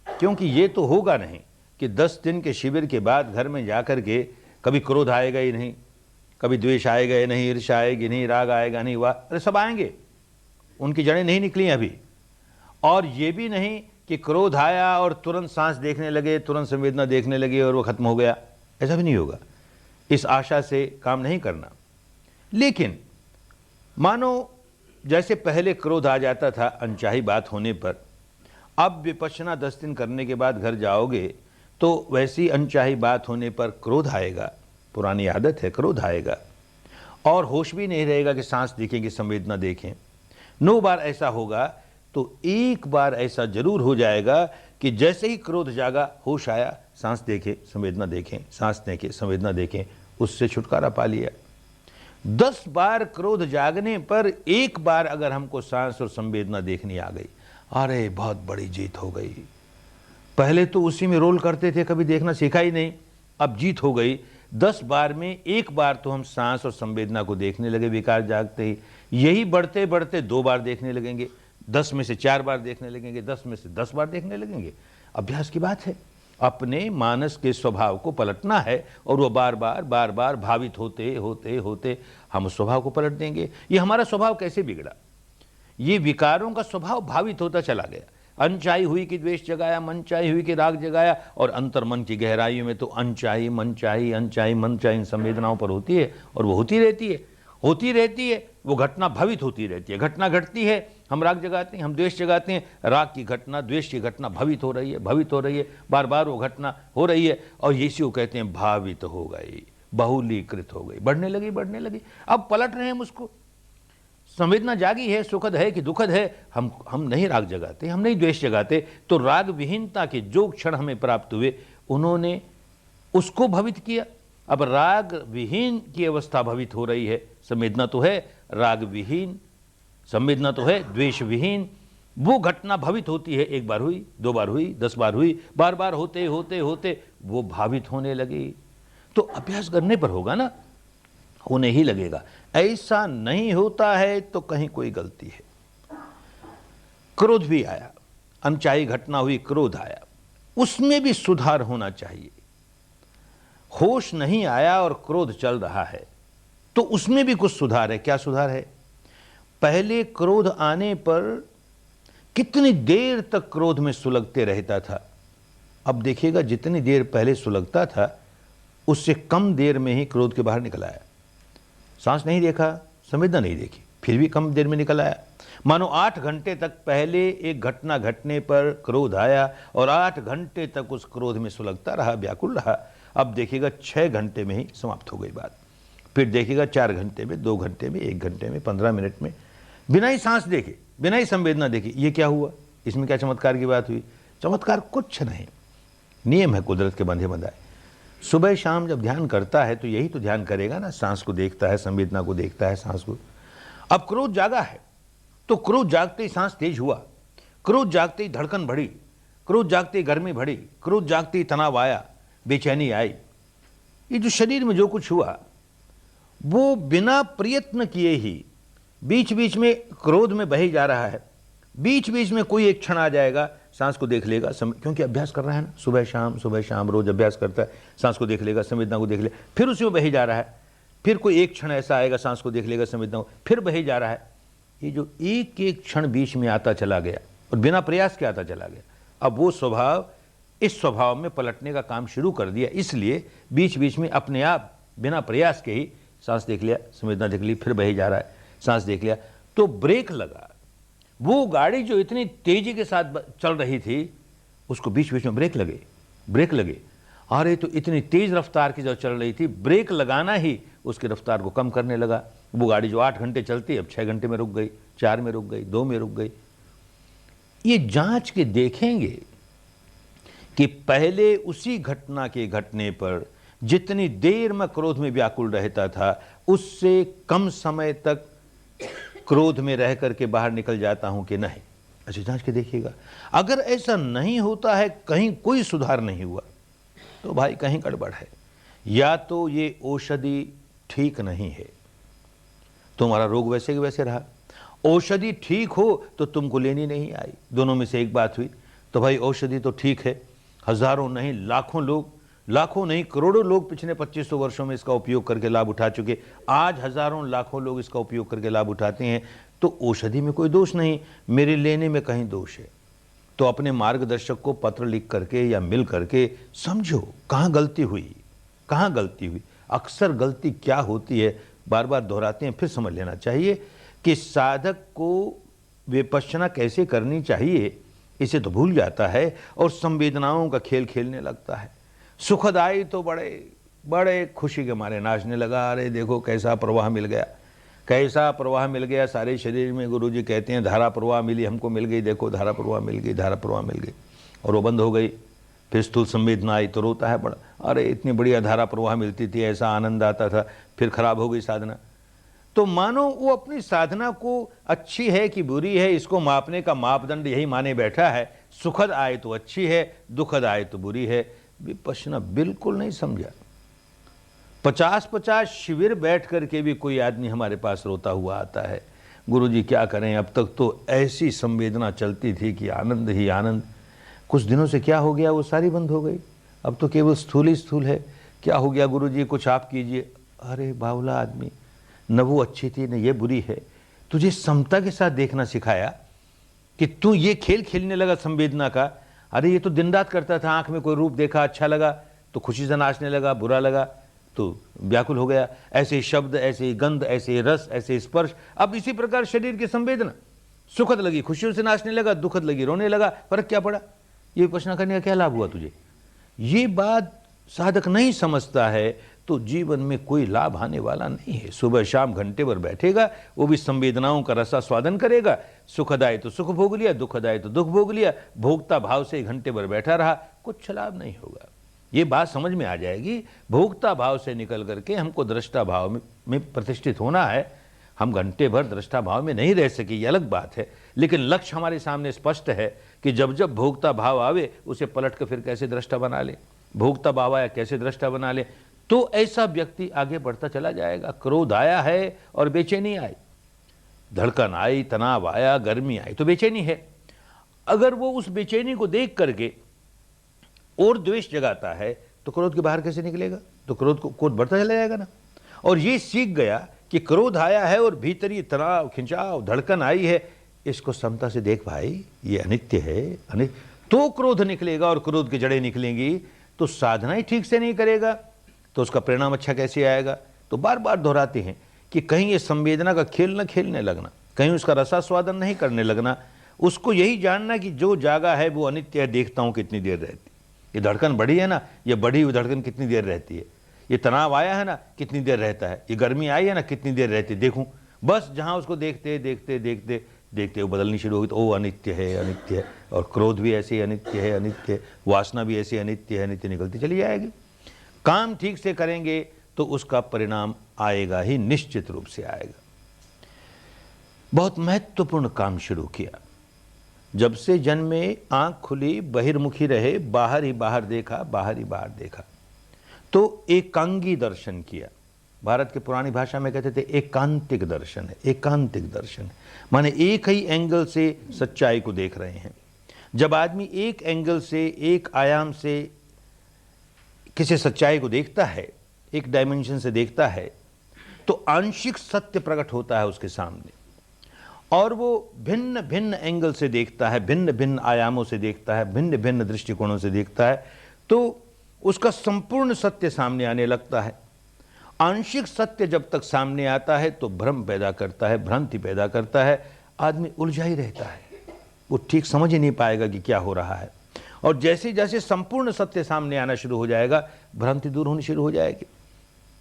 क्योंकि ये तो होगा नहीं कि 10 दिन के शिविर के बाद घर में जाकर के कभी क्रोध आएगा ही नहीं, कभी द्वेष आएगा ही नहीं, ईर्ष्या आएगी नहीं, राग आएगा नहीं, वाह, अरे सब आएंगे, उनकी जड़ें नहीं निकली अभी। और ये भी नहीं कि क्रोध आया और तुरंत सांस देखने लगे, तुरंत संवेदना देखने लगे और वो खत्म हो गया, ऐसा भी नहीं होगा। इस आशा से काम नहीं करना। लेकिन मानो जैसे पहले क्रोध आ जाता था अनचाही बात होने पर, अब विपश्यना 10 दिन करने के बाद घर जाओगे तो वैसी अनचाही बात होने पर क्रोध आएगा, पुरानी आदत है, क्रोध आएगा और होश भी नहीं रहेगा कि सांस देखें, संवेदना देखें। 9 बार ऐसा होगा तो एक बार ऐसा जरूर हो जाएगा कि जैसे ही क्रोध जागा, होश आया, सांस देखे, संवेदना देखें, सांस देखें, संवेदना देखें, उससे छुटकारा पा लिया। 10 बार क्रोध जागने पर एक बार अगर हमको सांस और संवेदना देखनी आ गई, अरे बहुत बड़ी जीत हो गई। पहले तो उसी में रोल करते थे, कभी देखना सीखा ही नहीं, अब जीत हो गई। 10 बार में एक बार तो हम सांस और संवेदना को देखने लगे विकार जागते ही। यही बढ़ते बढ़ते 2 बार देखने लगेंगे, 10 में से 4 बार देखने लगेंगे, 10 में से 10 बार देखने लगेंगे। अभ्यास की बात है, अपने मानस के स्वभाव को पलटना है और वो बार बार भावित होते होते होते हम उस स्वभाव को पलट देंगे। ये हमारा स्वभाव कैसे बिगड़ा? ये विकारों का स्वभाव भावित होता चला गया। अनचाही हुई कि द्वेष जगाया, मनचाही हुई कि राग जगाया, और अंतर मन की गहराइयों में तो अनचाही मनचाही अनचाही मनचाही इन संवेदनाओं पर होती है और वो होती रहती है। वो घटना भावित होती रहती है, घटना घटती है, हम राग जगाते हैं, हम द्वेष जगाते हैं, राग की घटना, द्वेष की घटना भावित हो रही है, बार बार वो घटना हो रही है और इसी को कहते हैं भावित हो गई, बहुलीकृत हो गई, बढ़ने लगी। अब पलट रहे हैं हम उसको। संवेदना जागी है, सुखद है कि दुखद है, हम नहीं राग जगाते, हम नहीं द्वेष जगाते। तो राग विहीनता के जो क्षण हमें प्राप्त हुए उन्होंने उसको भवित किया। अब राग विहीन की अवस्था भवित हो रही है, संवेदना तो है राग विहीन, संवेदना तो है द्वेष विहीन। वो घटना भवित होती है, एक बार हुई, 2 बार हुई, 10 बार हुई, बार बार होते होते होते वो भावित होने लगी। तो अभ्यास करने पर होगा ना, होने ही लगेगा। ऐसा नहीं होता है तो कहीं कोई गलती है। क्रोध भी आया, अनचाही घटना हुई, क्रोध आया, उसमें भी सुधार होना चाहिए। होश नहीं आया और क्रोध चल रहा है तो उसमें भी कुछ सुधार है। क्या सुधार है? पहले क्रोध आने पर कितनी देर तक क्रोध में सुलगते रहता था, अब देखिएगा जितनी देर पहले सुलगता था उससे कम देर में ही क्रोध के बाहर निकल आया। सांस नहीं देखा, संवेदना नहीं देखी, फिर भी कम देर में निकल आया। मानो 8 घंटे तक पहले एक घटना घटने पर क्रोध आया और 8 घंटे तक उस क्रोध में सुलगता रहा, व्याकुल रहा। अब देखिएगा 6 घंटे में ही समाप्त हो गई बात। फिर देखिएगा 4 घंटे में, 2 घंटे में, 1 घंटे में, 15 मिनट में, बिना ही सांस देखे, बिना ही संवेदना देखे। ये क्या हुआ? इसमें क्या चमत्कार की बात हुई? चमत्कार कुछ नहीं, नियम है कुदरत के बंधे बंधाए। सुबह शाम जब ध्यान करता है तो यही तो ध्यान करेगा ना, सांस को देखता है, संवेदना को देखता है, सांस को। अब क्रोध जागा है तो क्रोध जागते ही सांस तेज हुआ, क्रोध जागते ही धड़कन बढ़ी, क्रोध जागते ही गर्मी बढ़ी, क्रोध जागते ही तनाव आया, बेचैनी आई। ये जो शरीर में जो कुछ हुआ वो बिना प्रयत्न किए ही बीच बीच में क्रोध में बहे जा रहा है। बीच बीच में कोई एक क्षण आ जाएगा, सांस को देख लेगा, क्योंकि अभ्यास कर रहा है ना, सुबह शाम रोज अभ्यास करता है, सांस को देख लेगा, संवेदना को देख लेगा, फिर उसी में बहे जा रहा है। फिर कोई एक क्षण ऐसा आएगा, सांस को देख लेगा, संवेदना को, फिर बहे जा रहा है। ये जो एक एक क्षण बीच में आता चला गया और बिना प्रयास के आता चला गया, अब वो स्वभाव इस स्वभाव में पलटने का काम शुरू कर दिया। इसलिए बीच बीच में अपने आप बिना प्रयास के ही सांस देख लिया, संवेदना देख ली, फिर बहे जा रहा है, सांस देख लिया, तो ब्रेक लगा। वो गाड़ी जो इतनी तेजी के साथ चल रही थी उसको बीच बीच में ब्रेक लगे। अरे तो इतनी तेज रफ्तार की जो चल रही थी, ब्रेक लगाना ही उसकी रफ्तार को कम करने लगा। वो गाड़ी जो 8 घंटे चलती अब 6 घंटे में रुक गई, 4 में रुक गई, 2 में रुक गई। ये जांच के देखेंगे कि पहले उसी घटना के घटने पर जितनी देर में क्रोध में व्याकुल रहता था उससे कम समय तक क्रोध में रह करके बाहर निकल जाता हूं कि नहीं। अच्छा, जांच के देखिएगा। अगर ऐसा नहीं होता है, कहीं कोई सुधार नहीं हुआ, तो भाई कहीं गड़बड़ है। या तो ये औषधि ठीक नहीं है, तुम्हारा रोग वैसे के वैसे रहा। औषधि ठीक हो तो तुमको लेनी नहीं आई, दोनों में से एक बात हुई। तो भाई औषधि तो ठीक है, हजारों नहीं लाखों लोग, लाखों नहीं करोड़ों लोग पिछले 2500 वर्षों में इसका उपयोग करके लाभ उठा चुके, आज हजारों लाखों लोग इसका उपयोग करके लाभ उठाते हैं। तो औषधि में कोई दोष नहीं, मेरे लेने में कहीं दोष है। तो अपने मार्गदर्शक को पत्र लिख करके या मिल करके समझो कहाँ गलती हुई, कहाँ गलती हुई। अक्सर गलती क्या होती है बार बार दोहराते हैं, फिर समझ लेना चाहिए कि साधक को विपश्यना कैसे करनी चाहिए इसे तो भूल जाता है और संवेदनाओं का खेल खेलने लगता है। सुखद आई तो बड़े बड़े खुशी के मारे नाचने लगा, अरे देखो कैसा प्रवाह मिल गया, कैसा प्रवाह मिल गया सारे शरीर में। गुरुजी कहते हैं धारा प्रवाह मिली, हमको मिल गई, देखो धारा प्रवाह मिल गई, धारा प्रवाह मिल गई। और वो बंद हो गई, फिर स्थूल संवेदना आई तो रोता है बड़ा, अरे इतनी बढ़िया धारा प्रवाह मिलती थी, ऐसा आनंद आता था, फिर खराब हो गई साधना। तो मानो वो अपनी साधना को अच्छी है कि बुरी है इसको मापने का मापदंड यही माने बैठा है। सुखद आए तो अच्छी है, दुखद आए तो बुरी है। विपश्यना बिल्कुल नहीं समझा। 50-50 शिविर बैठ करके भी कोई आदमी हमारे पास रोता हुआ आता है, गुरुजी क्या करें, अब तक तो ऐसी संवेदना चलती थी कि आनंद ही आनंद, कुछ दिनों से क्या हो गया वो सारी बंद हो गई, अब तो केवल स्थूल ही स्थूल है। क्या हो गया गुरुजी, कुछ आप कीजिए। अरे बावला आदमी, न वो अच्छी थी न ये बुरी है, तुझे समता के साथ देखना सिखाया कि तू ये खेल खेलने लगा संवेदना का। अरे ये तो दिन रात करता था, आंख में कोई रूप देखा अच्छा लगा तो खुशी से नाचने लगा, बुरा लगा तो व्याकुल हो गया। ऐसे ही शब्द, ऐसे ही गंध, ऐसे ही रस, ऐसे ही स्पर्श। अब इसी प्रकार शरीर की संवेदना, सुखद लगी खुशियों से नाचने लगा, दुखद लगी रोने लगा, फर्क क्या पड़ा? ये विपश्यना करने का क्या लाभ हुआ तुझे? ये बात साधक नहीं समझता है तो जीवन में कोई लाभ आने वाला नहीं है। सुबह शाम घंटे भर बैठेगा, वो भी संवेदनाओं का रसास्वादन करेगा, सुखद आए तो सुख भोग लिया, दुखद आए तो दुख भोग लिया, भोगता भाव से घंटे भर बैठा रहा, कुछ लाभ नहीं होगा। ये बात समझ में आ जाएगी। भोगता भाव से निकल करके हमको दृष्टा भाव में प्रतिष्ठित होना है। हम घंटे भर दृष्टा भाव में नहीं रह सके, ये अलग बात है, लेकिन लक्ष्य हमारे सामने स्पष्ट है कि जब जब भोगता भाव आवे उसे पलट कर फिर कैसे दृष्टा बना ले, भोगता भाव आया कैसे दृष्टा बना ले, तो ऐसा व्यक्ति आगे बढ़ता चला जाएगा। क्रोध आया है और बेचैनी आई, धड़कन आई, तनाव आया, गर्मी आई तो बेचैनी है। अगर वो उस बेचैनी को देख करके और द्वेष जगाता है तो क्रोध के बाहर कैसे निकलेगा? तो क्रोध बढ़ता चला जाएगा ना। और ये सीख गया कि क्रोध आया है और भीतर ये तनाव, खिंचाव, धड़कन आई है, इसको समता से देख भाई, ये अनित्य है, तो क्रोध निकलेगा। और क्रोध की जड़ें निकलेंगी तो साधना ही ठीक से नहीं करेगा तो उसका परिणाम अच्छा कैसे आएगा? तो बार बार दोहराते हैं कि कहीं ये संवेदना का खेल न खेलने लगना, कहीं उसका रसास्वादन नहीं करने लगना, उसको यही जानना कि जो जागा है वो अनित्य है, देखता हूं कितनी देर रहती। ये धड़कन बढ़ी है ना, ये बढ़ी हुई धड़कन कितनी देर रहती है, ये तनाव आया है ना कितनी देर रहता है, ये गर्मी आई है ना कितनी देर रहती है, देखूं। बस जहां उसको देखते देखते देखते देखते वो बदलनी शुरू होगी तो ओ अनित्य है, अनित्य है। और क्रोध भी ऐसे अनित्य है, अनित्य है, वासना भी ऐसे अनित्य है, अनित्य निकलती चली जाएगी। काम ठीक से करेंगे तो उसका परिणाम आएगा ही, निश्चित रूप से आएगा। बहुत महत्वपूर्ण काम शुरू किया। जब से जन्मे आंख खुली, बहिर्मुखी रहे, बाहर ही बाहर देखा, बाहर ही बाहर देखा, तो एकांगी दर्शन किया। भारत की पुरानी भाषा में कहते थे एकांतिक दर्शन है, एकांतिक दर्शन है, माने एक ही एंगल से सच्चाई को देख रहे हैं। जब आदमी एक एंगल से, एक आयाम से किसी सच्चाई को देखता है, एक डायमेंशन से देखता है, तो आंशिक सत्य प्रकट होता है उसके सामने। और वो भिन्न भिन्न एंगल से देखता है, भिन्न भिन्न आयामों से देखता है, भिन्न भिन्न दृष्टिकोणों से देखता है, तो उसका संपूर्ण सत्य सामने आने लगता है। आंशिक सत्य जब तक सामने आता है तो भ्रम पैदा करता है, भ्रांति पैदा करता है, आदमी उलझा ही रहता है, वो ठीक समझ ही नहीं पाएगा कि क्या हो रहा है। और जैसे जैसे संपूर्ण सत्य सामने आना शुरू हो जाएगा, भ्रांति दूर होनी शुरू हो जाएगी।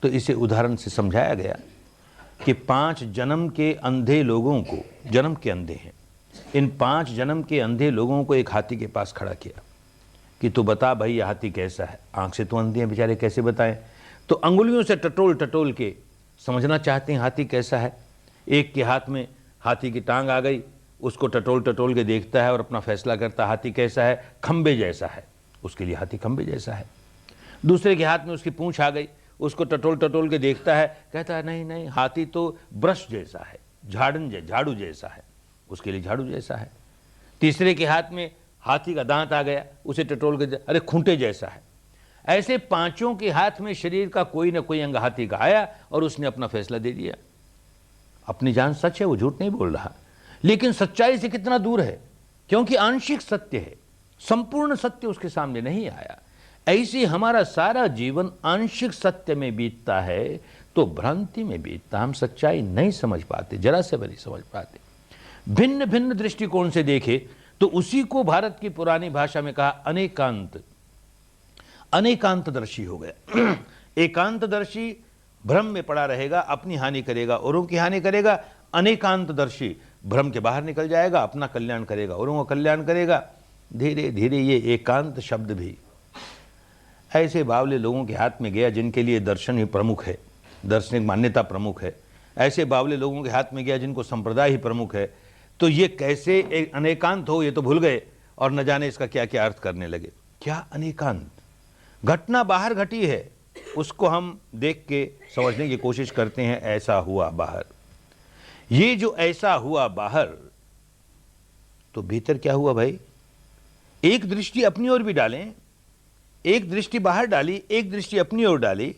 तो इसे उदाहरण से समझाया गया कि 5 जन्म के अंधे लोगों को, जन्म के अंधे हैं, इन 5 जन्म के अंधे लोगों को एक हाथी के पास खड़ा किया कि तू बता भाई ये हाथी कैसा है। आंख से तो अंधे हैं बेचारे, कैसे बताएं? तो अंगुलियों से टटोल टटोल के समझना चाहते हैं हाथी कैसा है। एक के हाथ में हाथी की टांग आ गई, उसको टटोल टटोल के देखता है और अपना फैसला करता है हाथी कैसा है, खंबे जैसा है, उसके लिए हाथी खंबे जैसा है। दूसरे के हाथ में उसकी पूंछ आ गई, उसको टटोल टटोल के देखता है, कहता है नहीं नहीं हाथी तो ब्रश जैसा है, झाड़ू जैसा है, उसके लिए झाड़ू जैसा है। तीसरे के हाथ में हाथी का दांत आ गया, उसे टटोल के अरे खूंटे जैसा है। ऐसे 5 के हाथ में शरीर का कोई ना कोई अंग हाथी का आया और उसने अपना फैसला दे दिया। अपनी जान सच है, वो झूठ नहीं बोल रहा, लेकिन सच्चाई से कितना दूर है, क्योंकि आंशिक सत्य है, संपूर्ण सत्य उसके सामने नहीं आया। ऐसे हमारा सारा जीवन आंशिक सत्य में बीतता है तो भ्रांति में बीतता, हम सच्चाई नहीं समझ पाते, जरा से भी नहीं समझ पाते। भिन्न भिन्न दृष्टिकोण से देखे तो उसी को भारत की पुरानी भाषा में कहा अनेकांत, अनेकांतदर्शी हो गया। एकांतदर्शी भ्रम में पड़ा रहेगा, अपनी हानि करेगा, औरों की हानि करेगा। अनेकांतदर्शी भ्रम के बाहर निकल जाएगा, अपना कल्याण करेगा, औरों का कल्याण करेगा। धीरे धीरे ये एकांत शब्द भी ऐसे बावले लोगों के हाथ में गया जिनके लिए दर्शन ही प्रमुख है, दार्शनिक मान्यता प्रमुख है। ऐसे बावले लोगों के हाथ में गया जिनको संप्रदाय ही प्रमुख है। तो ये कैसे एक अनेकांत हो ये तो भूल गए और न जाने इसका क्या क्या अर्थ करने लगे। क्या अनेकांत? घटना बाहर घटी है, उसको हम देख के समझने की कोशिश करते हैं, ऐसा हुआ बाहर। ये जो ऐसा हुआ बाहर, तो भीतर क्या हुआ भाई? एक दृष्टि अपनी ओर भी डालें, एक दृष्टि बाहर डाली, एक दृष्टि अपनी ओर डाली,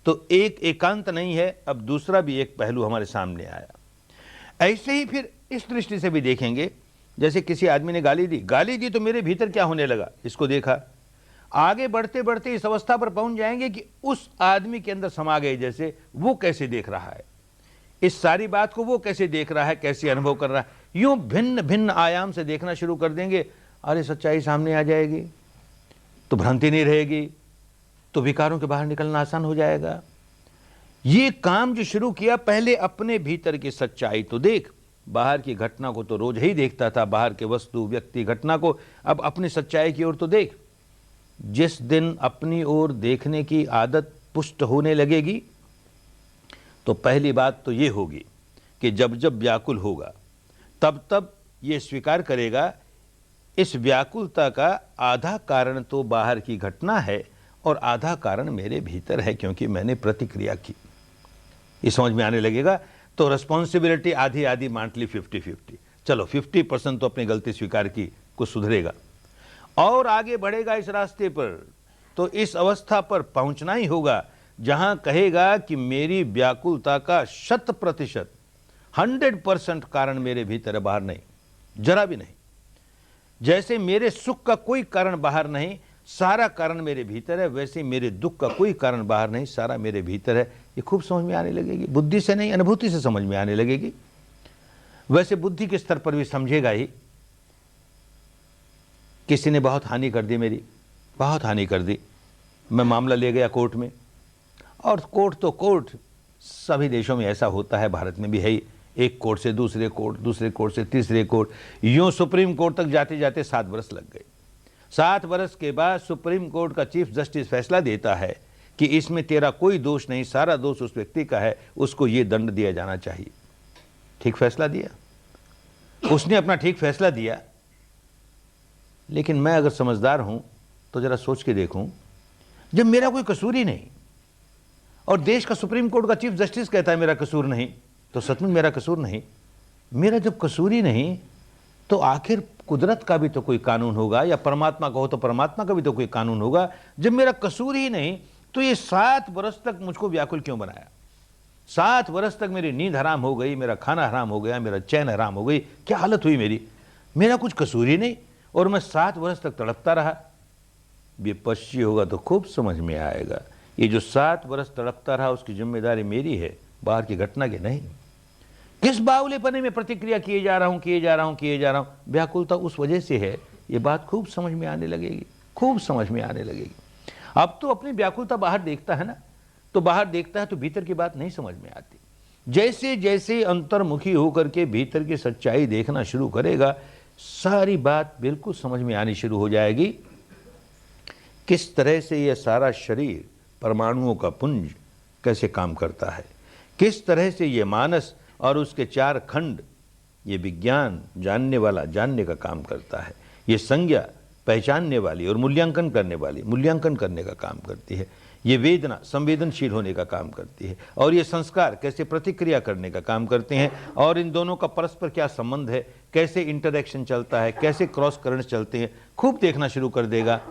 तो एक एकांत नहीं है, अब दूसरा भी एक पहलू हमारे सामने आया। ऐसे ही फिर इस दृष्टि से भी देखेंगे, जैसे किसी आदमी ने गाली दी तो मेरे भीतर क्या होने लगा, इसको देखा। आगे बढ़ते बढ़ते इस अवस्था पर पहुंच जाएंगे कि उस आदमी के अंदर समा गए, जैसे वो कैसे देख रहा है इस सारी बात को, वो कैसे देख रहा है, कैसे अनुभव कर रहा है, यूं भिन्न भिन्न आयाम से देखना शुरू कर देंगे। अरे सच्चाई सामने आ जाएगी तो भ्रांति नहीं रहेगी, तो विकारों के बाहर निकलना आसान हो जाएगा। ये काम जो शुरू किया, पहले अपने भीतर की सच्चाई तो देख। बाहर की घटना को तो रोज ही देखता था, बाहर के वस्तु व्यक्ति घटना को, अब अपनी सच्चाई की ओर तो देख। जिस दिन अपनी ओर देखने की आदत पुष्ट होने लगेगी तो पहली बात तो ये होगी कि जब जब व्याकुल होगा तब तब ये स्वीकार करेगा इस व्याकुलता का आधा कारण तो बाहर की घटना है और आधा कारण मेरे भीतर है, क्योंकि मैंने प्रतिक्रिया की। ये समझ में आने लगेगा तो रिस्पॉन्सिबिलिटी आधी आधी बांट ली, 50-50। चलो 50% तो अपनी गलती स्वीकार की, कुछ सुधरेगा और आगे बढ़ेगा इस रास्ते पर। तो इस अवस्था पर पहुंचना ही होगा जहां कहेगा कि मेरी व्याकुलता का 100%, 100% कारण मेरे भीतर है, बाहर नहीं, जरा भी नहीं। जैसे मेरे सुख का कोई कारण बाहर नहीं, सारा कारण मेरे भीतर है, वैसे मेरे दुख का कोई कारण बाहर नहीं, सारा मेरे भीतर है। ये खूब समझ में आने लगेगी, बुद्धि से नहीं अनुभूति से समझ में आने लगेगी। वैसे बुद्धि के स्तर पर भी समझेगा ही। किसी ने बहुत हानि कर दी, मेरी बहुत हानि कर दी, मैं मामला ले गया कोर्ट में, और कोर्ट तो कोर्ट सभी देशों में ऐसा होता है, भारत में भी है ही। एक कोर्ट से दूसरे कोर्ट, दूसरे कोर्ट से तीसरे कोर्ट, यूं सुप्रीम कोर्ट तक जाते जाते 7 वर्ष लग गए। 7 वर्ष के बाद सुप्रीम कोर्ट का चीफ जस्टिस फैसला देता है कि इसमें तेरा कोई दोष नहीं, सारा दोष उस व्यक्ति का है, उसको ये दंड दिया जाना चाहिए। ठीक फैसला दिया, उसने अपना ठीक फैसला दिया। लेकिन मैं अगर समझदार हूं तो जरा सोच के देखूं, जब मेरा कोई कसूर ही नहीं और देश का सुप्रीम कोर्ट का चीफ जस्टिस कहता है मेरा कसूर नहीं, तो सचमुच मेरा कसूर नहीं। मेरा जब कसूर ही नहीं तो आखिर कुदरत का भी तो कोई कानून होगा, या परमात्मा का हो तो परमात्मा का भी तो कोई कानून होगा। जब मेरा कसूर ही नहीं तो ये 7 वर्ष तक मुझको व्याकुल क्यों बनाया? 7 वर्ष तक मेरी नींद हराम हो गई, मेरा खाना हराम हो गया, मेरा चैन हराम हो गई, क्या हालत हुई मेरी? मेरा कुछ कसूर ही नहीं और मैं 7 वर्ष तक तड़पता रहा। विपश्ची होगा तो खूब समझ में आएगा, ये जो 7 वर्ष तड़पता रहा उसकी जिम्मेदारी मेरी है, बाहर की घटना की नहीं। किस बावलेपने में प्रतिक्रिया किए जा रहा हूं। व्याकुलता उस वजह से है। ये बात खूब समझ में आने लगेगी, खूब समझ में आने लगेगी। अब तो अपनी व्याकुलता बाहर देखता है ना, तो बाहर देखता है तो भीतर की बात नहीं समझ में आती। जैसे जैसे अंतर्मुखी होकर के भीतर की सच्चाई देखना शुरू करेगा, सारी बात बिल्कुल समझ में आनी शुरू हो जाएगी। किस तरह से यह सारा शरीर परमाणुओं का पुंज कैसे काम करता है, किस तरह से ये मानस और उसके 4 खंड, ये विज्ञान जानने वाला जानने का काम करता है, ये संज्ञा पहचानने वाली और मूल्यांकन करने वाली मूल्यांकन करने का काम करती है, ये वेदना संवेदनशील होने का काम करती है, और ये संस्कार कैसे प्रतिक्रिया करने का काम करते हैं, और इन दोनों का परस्पर क्या संबंध है, कैसे इंटरेक्शन चलता है, कैसे क्रॉस करंट चलते हैं, खूब देखना शुरू कर देगा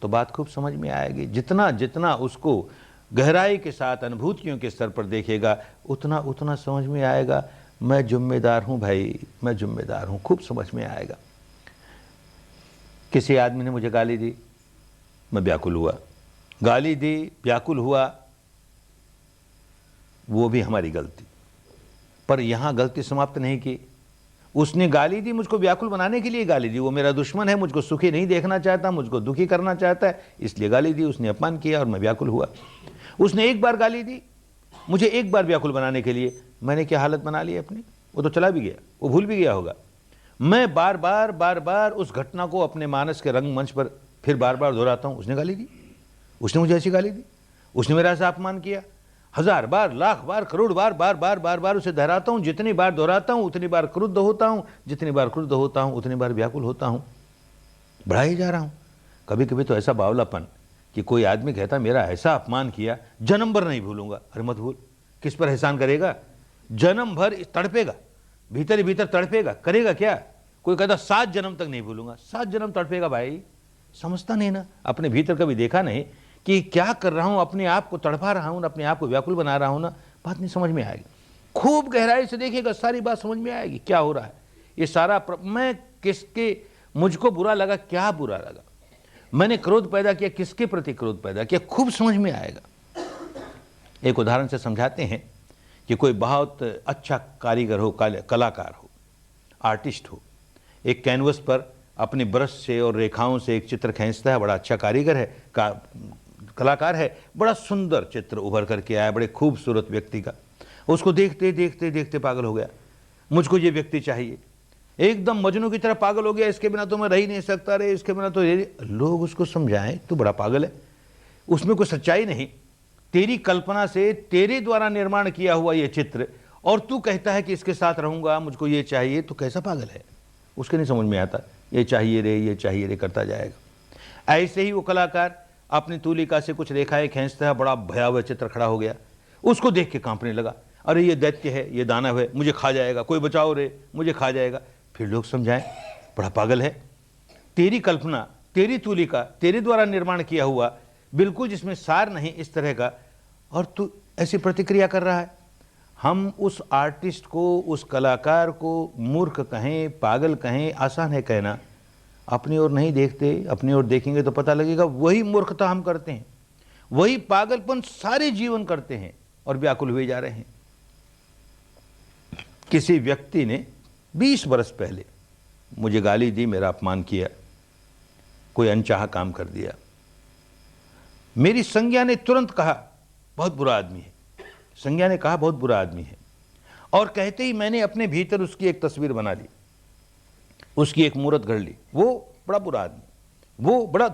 तो बात खूब समझ में आएगी। जितना जितना उसको गहराई के साथ अनुभूतियों के स्तर पर देखेगा, उतना उतना समझ में आएगा मैं जिम्मेदार हूं भाई, मैं जिम्मेदार हूं। खूब समझ में आएगा। किसी आदमी ने मुझे गाली दी, मैं व्याकुल हुआ, गाली दी, व्याकुल हुआ, वो भी हमारी गलती। पर यहां गलती समाप्त नहीं की। उसने गाली दी, मुझको व्याकुल बनाने के लिए गाली दी। वो मेरा दुश्मन है, मुझको सुखी नहीं देखना चाहता, मुझको दुखी करना चाहता है, इसलिए गाली दी। उसने अपमान किया और मैं व्याकुल हुआ। उसने एक बार गाली दी मुझे, एक बार व्याकुल बनाने के लिए, मैंने क्या हालत बना ली अपनी। वो तो चला भी गया, वो भूल भी गया होगा। मैं बार बार उस घटना को अपने मानस के रंगमंच पर फिर बार बार दोहराता हूं। उसने गाली दी, उसने मुझे ऐसी गाली दी, उसने मेरा ऐसा अपमान किया। 1000 बार, लाख बार, करोड़ बार, बार उसे दोहराता हूं। जितनी बार दोहराता हूं उतनी बार क्रुद्ध होता हूं, जितनी बार क्रुद्ध होता हूं उतनी बार व्याकुल होता हूं, बढ़ा ही जा रहा हूं। कभी कभी तो ऐसा बावलापन कि कोई आदमी कहता मेरा ऐसा अपमान किया, जन्म भर नहीं भूलूंगा। अरे मत भूल, किस पर एहसान करेगा? जन्म भर तड़पेगा, भीतर ही भीतर तड़पेगा, करेगा क्या? कोई कहता 7 जन्म तक नहीं भूलूंगा, 7 जन्म तड़पेगा भाई। समझता नहीं ना, अपने भीतर कभी देखा नहीं कि क्या कर रहा हूं, अपने आप को तड़पा रहा हूं, अपने आप को व्याकुल बना रहा हूं ना, बात नहीं समझ में आएगी। खूब गहराई से देखेगा, सारी बात समझ में आएगी क्या हो रहा है। ये सारा मैं किसके, मुझको बुरा लगा, क्या बुरा लगा, मैंने क्रोध पैदा किया, किसके प्रति क्रोध पैदा किया, खूब समझ में आएगा। एक उदाहरण से समझाते हैं कि कोई बहुत अच्छा कारीगर हो, कलाकार हो, आर्टिस्ट हो, एक कैनवस पर अपने ब्रश से और रेखाओं से एक चित्र खींचता है, बड़ा अच्छा कारीगर है, कलाकार है, बड़ा सुंदर चित्र उभर करके आया, बड़े खूबसूरत व्यक्ति का। उसको देखते देखते देखते पागल हो गया, मुझको ये व्यक्ति चाहिए, एकदम मजनू की तरह पागल हो गया, इसके बिना तो मैं रह ही नहीं सकता रे, इसके बिना तो लोग उसको समझाएं तू बड़ा पागल है, उसमें कोई सच्चाई नहीं, तेरी कल्पना से तेरे द्वारा निर्माण किया हुआ ये चित्र, और तू कहता है कि इसके साथ रहूंगा, मुझको ये चाहिए, तो कैसा पागल है। उसके नहीं समझ में आता, ये चाहिए रे, ये चाहिए रे करता जाएगा। ऐसे ही वो कलाकार अपनी तूलिका से कुछ रेखाएं खींचता है, बड़ा भयावह चित्र खड़ा हो गया, उसको देख के कांपने लगा, अरे ये दैत्य है, ये दानव है, मुझे खा जाएगा, कोई बचाओ रे, मुझे खा जाएगा। फिर लोग समझाएं बड़ा पागल है, तेरी कल्पना, तेरी तूलिका, तेरे द्वारा निर्माण किया हुआ, बिल्कुल जिसमें सार नहीं इस तरह का, और तू ऐसी प्रतिक्रिया कर रहा है। हम उस आर्टिस्ट को, उस कलाकार को मूर्ख कहें, पागल कहें, आसान है कहना, अपनी ओर नहीं देखते, अपनी ओर देखेंगे तो पता लगेगा वही मूर्खता हम करते हैं, वही पागलपन सारे जीवन करते हैं और व्याकुल हुए जा रहे हैं। किसी व्यक्ति ने 20 वर्ष पहले मुझे गाली दी, मेरा अपमान किया, कोई अनचाहा काम कर दिया। मेरी संज्ञा ने तुरंत कहा बहुत बुरा आदमी है, संज्ञा ने कहा बहुत बुरा आदमी है, और कहते ही मैंने अपने भीतर उसकी एक तस्वीर बना ली, उसकी एक मूर्त गढ़ ली। वो बड़ा बुरा आदमी, वो बड़ा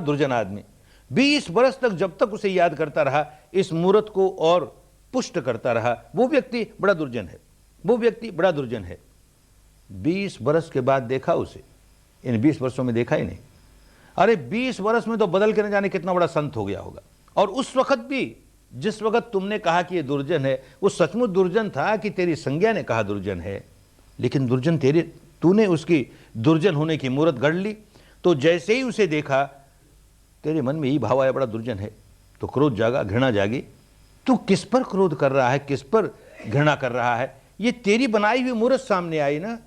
दुर्जन आदमी। 20 वर्ष तक जब तक उसे याद करता रहा, इस मूर्त को और पुष्ट करता रहा, वो व्यक्ति बड़ा दुर्जन है, वो व्यक्ति बड़ा दुर्जन है। 20 वर्ष के बाद देखा उसे, इन 20 वर्षों में देखा ही नहीं। अरे 20 वर्ष में तो बदल के न जाने कितना बड़ा संत हो गया होगा। और उस वक्त भी जिस वक्त तुमने कहा कि ये दुर्जन है, वो सचमुच दुर्जन था कि तेरी संज्ञा ने कहा दुर्जन है, लेकिन दुर्जन तूने उसकी दुर्जन होने की मूर्त गढ़ ली। तो जैसे ही उसे देखा तेरे मन में यही भाव आया बड़ा दुर्जन है, तो क्रोध जागा, घृणा जागी। तू किस पर क्रोध कर रहा है, किस पर घृणा कर रहा है? ये तेरी बनाई हुई मूर्त सामने आई ना,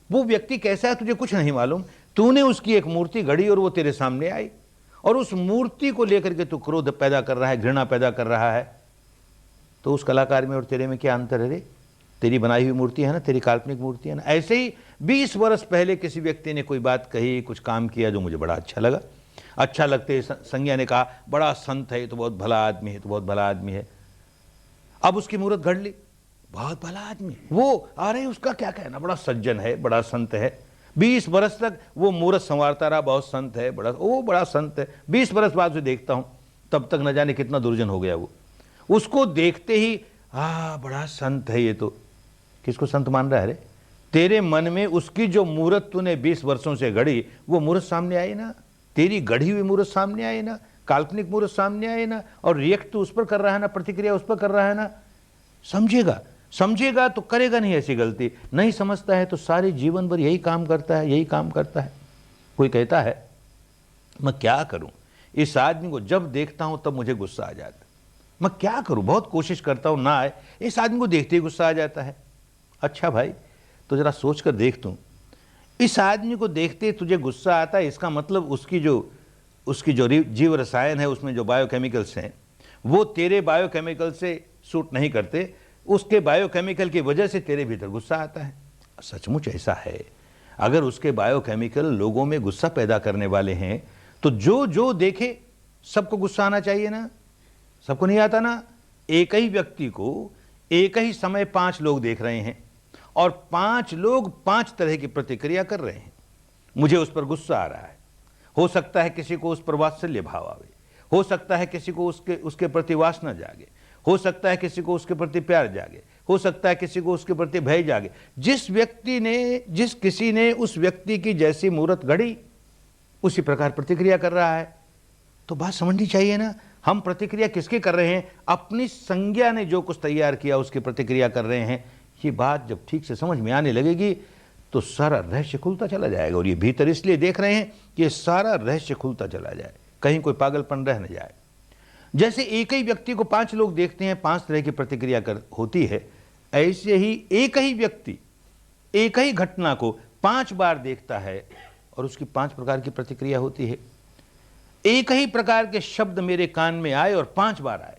वो व्यक्ति कैसा है तुझे कुछ नहीं मालूम, तूने उसकी एक मूर्ति गढ़ी और वो तेरे सामने आई, और उस मूर्ति को लेकर के तू क्रोध पैदा कर रहा है, घृणा पैदा कर रहा है। तो उस कलाकार में और तेरे में क्या अंतर है रे? तेरी बनाई हुई मूर्ति है ना, तेरी काल्पनिक मूर्ति है ना। ऐसे ही 20 वर्ष पहले किसी व्यक्ति ने कोई बात कही, कुछ काम किया जो मुझे बड़ा अच्छा लगा, अच्छा लगते संज्ञा ने कहा बड़ा संत है, तो बहुत भला आदमी है, तो बहुत भला आदमी है। अब उसकी मूर्त गढ़ ली, बहुत भला आदमी, वो अरे उसका क्या कहना, बड़ा सज्जन है, बड़ा संत है। 20 वर्ष तक वो मूर्त संवारता रहा, बहुत संत है, बड़ा संत है। 20 वर्ष बाद उसे देखता हूं, तब तक न जाने कितना दुर्जन हो गया वो। उसको देखते ही बड़ा संत है ये तो। किसको संत मान रहा है रे? तेरे मन में उसकी जो मूर्त तूने 20 वर्षों से गढ़ी, वो मूर्त सामने आई ना, तेरी गढ़ी हुई मूर्त सामने आई ना, काल्पनिक मूर्त सामने आई ना, और रिएक्ट तो उस पर कर रहा है ना, प्रतिक्रिया उस पर कर रहा है ना। समझेगा तो करेगा नहीं ऐसी गलती, नहीं समझता है तो सारे जीवन भर यही काम करता है, यही काम करता है। कोई कहता है मैं क्या करूं, इस आदमी को जब देखता हूं तब मुझे गुस्सा आ जाता है, मैं क्या करूं, बहुत कोशिश करता हूं ना आए, इस आदमी को देखते ही गुस्सा आ जाता है। अच्छा भाई, तो जरा सोच कर देख तू, इस आदमी को देखते तुझे गुस्सा आता है, इसका मतलब उसकी जो जीव रसायन है, उसमें जो बायोकेमिकल्स हैं, वो तेरे बायोकेमिकल से सूट नहीं करते, उसके बायोकेमिकल की वजह से तेरे भीतर गुस्सा आता है। सचमुच ऐसा है, अगर उसके बायोकेमिकल लोगों में गुस्सा पैदा करने वाले हैं, तो जो देखे सबको गुस्सा आना चाहिए ना, सबको नहीं आता ना। एक ही व्यक्ति को एक ही समय 5 लोग देख रहे हैं, और 5 लोग 5 तरह की प्रतिक्रिया कर रहे हैं। मुझे उस पर गुस्सा आ रहा है, हो सकता है किसी को उस पर वात्सल्य भाव आवे, हो सकता है किसी को उसके प्रति वासना जागे, हो सकता है किसी को उसके प्रति प्यार जागे, हो सकता है किसी को उसके प्रति भय जागे। जिस किसी ने उस व्यक्ति की जैसी मूर्त गढ़ी, उसी प्रकार प्रतिक्रिया कर रहा है। तो बात समझनी चाहिए ना, हम प्रतिक्रिया किसकी कर रहे हैं? अपनी संज्ञा ने जो कुछ तैयार किया उसकी प्रतिक्रिया कर रहे हैं। ये बात जब ठीक से समझ में आने लगेगी तो सारा रहस्य खुलता चला जाएगा। और ये भीतर इसलिए देख रहे हैं कि ये सारा रहस्य खुलता चला जाए, कहीं कोई पागलपन रह न जाए। जैसे एक ही व्यक्ति को 5 लोग देखते हैं, 5 तरह की प्रतिक्रिया होती है, ऐसे ही एक ही व्यक्ति एक ही घटना को 5 बार देखता है और उसकी 5 प्रकार की प्रतिक्रिया होती है। एक ही प्रकार के शब्द मेरे कान में आए और 5 बार आए,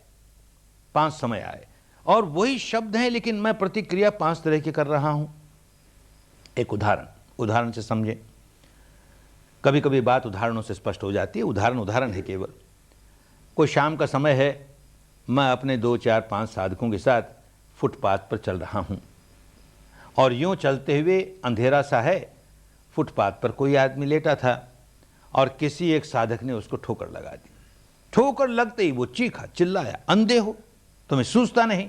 5 समय आए, और वही शब्द हैं, लेकिन मैं प्रतिक्रिया 5 तरह की कर रहा हूं। एक उदाहरण से समझें, कभी कभी बात उदाहरणों से स्पष्ट हो जाती है। उदाहरण है केवल। कोई शाम का समय है, मैं अपने 2 4 5 साधकों के साथ फुटपाथ पर चल रहा हूँ और यूँ चलते हुए अंधेरा सा है, फुटपाथ पर कोई आदमी लेटा था और किसी एक साधक ने उसको ठोकर लगा दी। ठोकर लगते ही वो चीखा, चिल्लाया, अंधे हो, तुम्हें सूझता नहीं।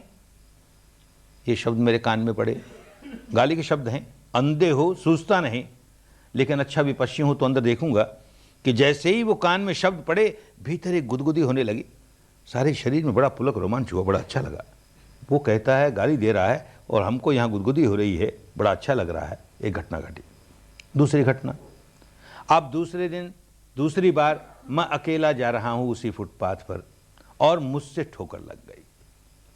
ये शब्द मेरे कान में पड़े, गाली के शब्द हैं, अंधे हो, सूझता नहीं। लेकिन अच्छा विपश्ची हूं तो अंदर देखूंगा कि जैसे ही वो कान में शब्द पड़े, भीतर एक गुदगुदी होने लगी, सारे शरीर में बड़ा पुलक रोमांच हुआ, बड़ा अच्छा लगा। वो कहता है, गाली दे रहा है और हमको यहाँ गुदगुदी हो रही है, बड़ा अच्छा लग रहा है। एक घटना घटी। दूसरी घटना, अब दूसरे दिन दूसरी बार मैं अकेला जा रहा हूँ उसी फुटपाथ पर और मुझसे ठोकर लग गई।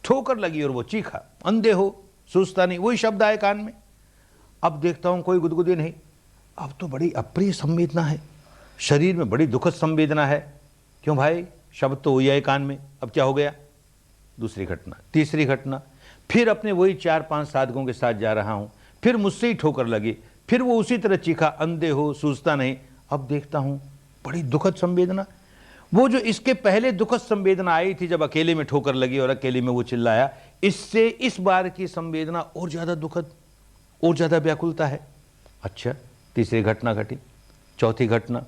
ठोकर लगी और वो चीखा, अंधे हो, सूझता नहीं, वही शब्द आए कान में। अब देखता हूँ कोई गुदगुदी नहीं। अब तो बड़ी अप्रिय संवेदना है, शरीर में बड़ी दुखद संवेदना है। क्यों भाई, शब्द तो हुई है कान में, अब क्या हो गया? दूसरी घटना। तीसरी घटना, फिर अपने वही 4 5 साधकों के साथ जा रहा हूँ, फिर मुझसे ही ठोकर लगी, फिर वो उसी तरह चीखा, अंधे हो, सूझता नहीं। अब देखता हूँ बड़ी दुखद संवेदना। वो जो इसके पहले दुखद संवेदना आई थी जब अकेले में ठोकर लगी और अकेले में वो चिल्लाया, इससे इस बार की संवेदना और ज्यादा दुखद, और ज्यादा व्याकुलता है। अच्छा, तीसरी घटना घटी। चौथी घटना,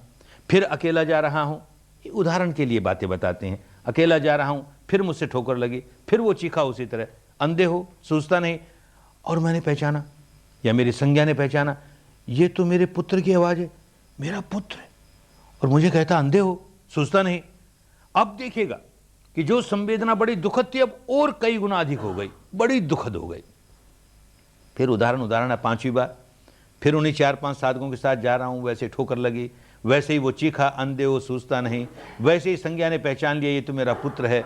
फिर अकेला जा रहा हूं, उदाहरण के लिए बातें बताते हैं। अकेला जा रहा हूं, फिर मुझसे ठोकर लगी, फिर वो चीखा उसी तरह, अंधे हो, सूझता नहीं। और मैंने पहचाना, या मेरी संज्ञा ने पहचाना, ये तो मेरे पुत्र की आवाज है, मेरा पुत्र है, और मुझे कहता अंधे हो, सूझता नहीं। अब देखिएगा कि जो संवेदना बड़ी दुखद थी अब और कई गुना अधिक हो गई, बड़ी दुखद हो गई। फिर उदाहरण है, 5वीं बार फिर उन्हीं 4 5 साधकों के साथ जा रहा हूं, वैसे ठोकर लगी, वैसे ही वो चीखा, अंधे हो, सूझता नहीं, वैसे ही संज्ञा ने पहचान लिया, ये तो मेरा पुत्र है।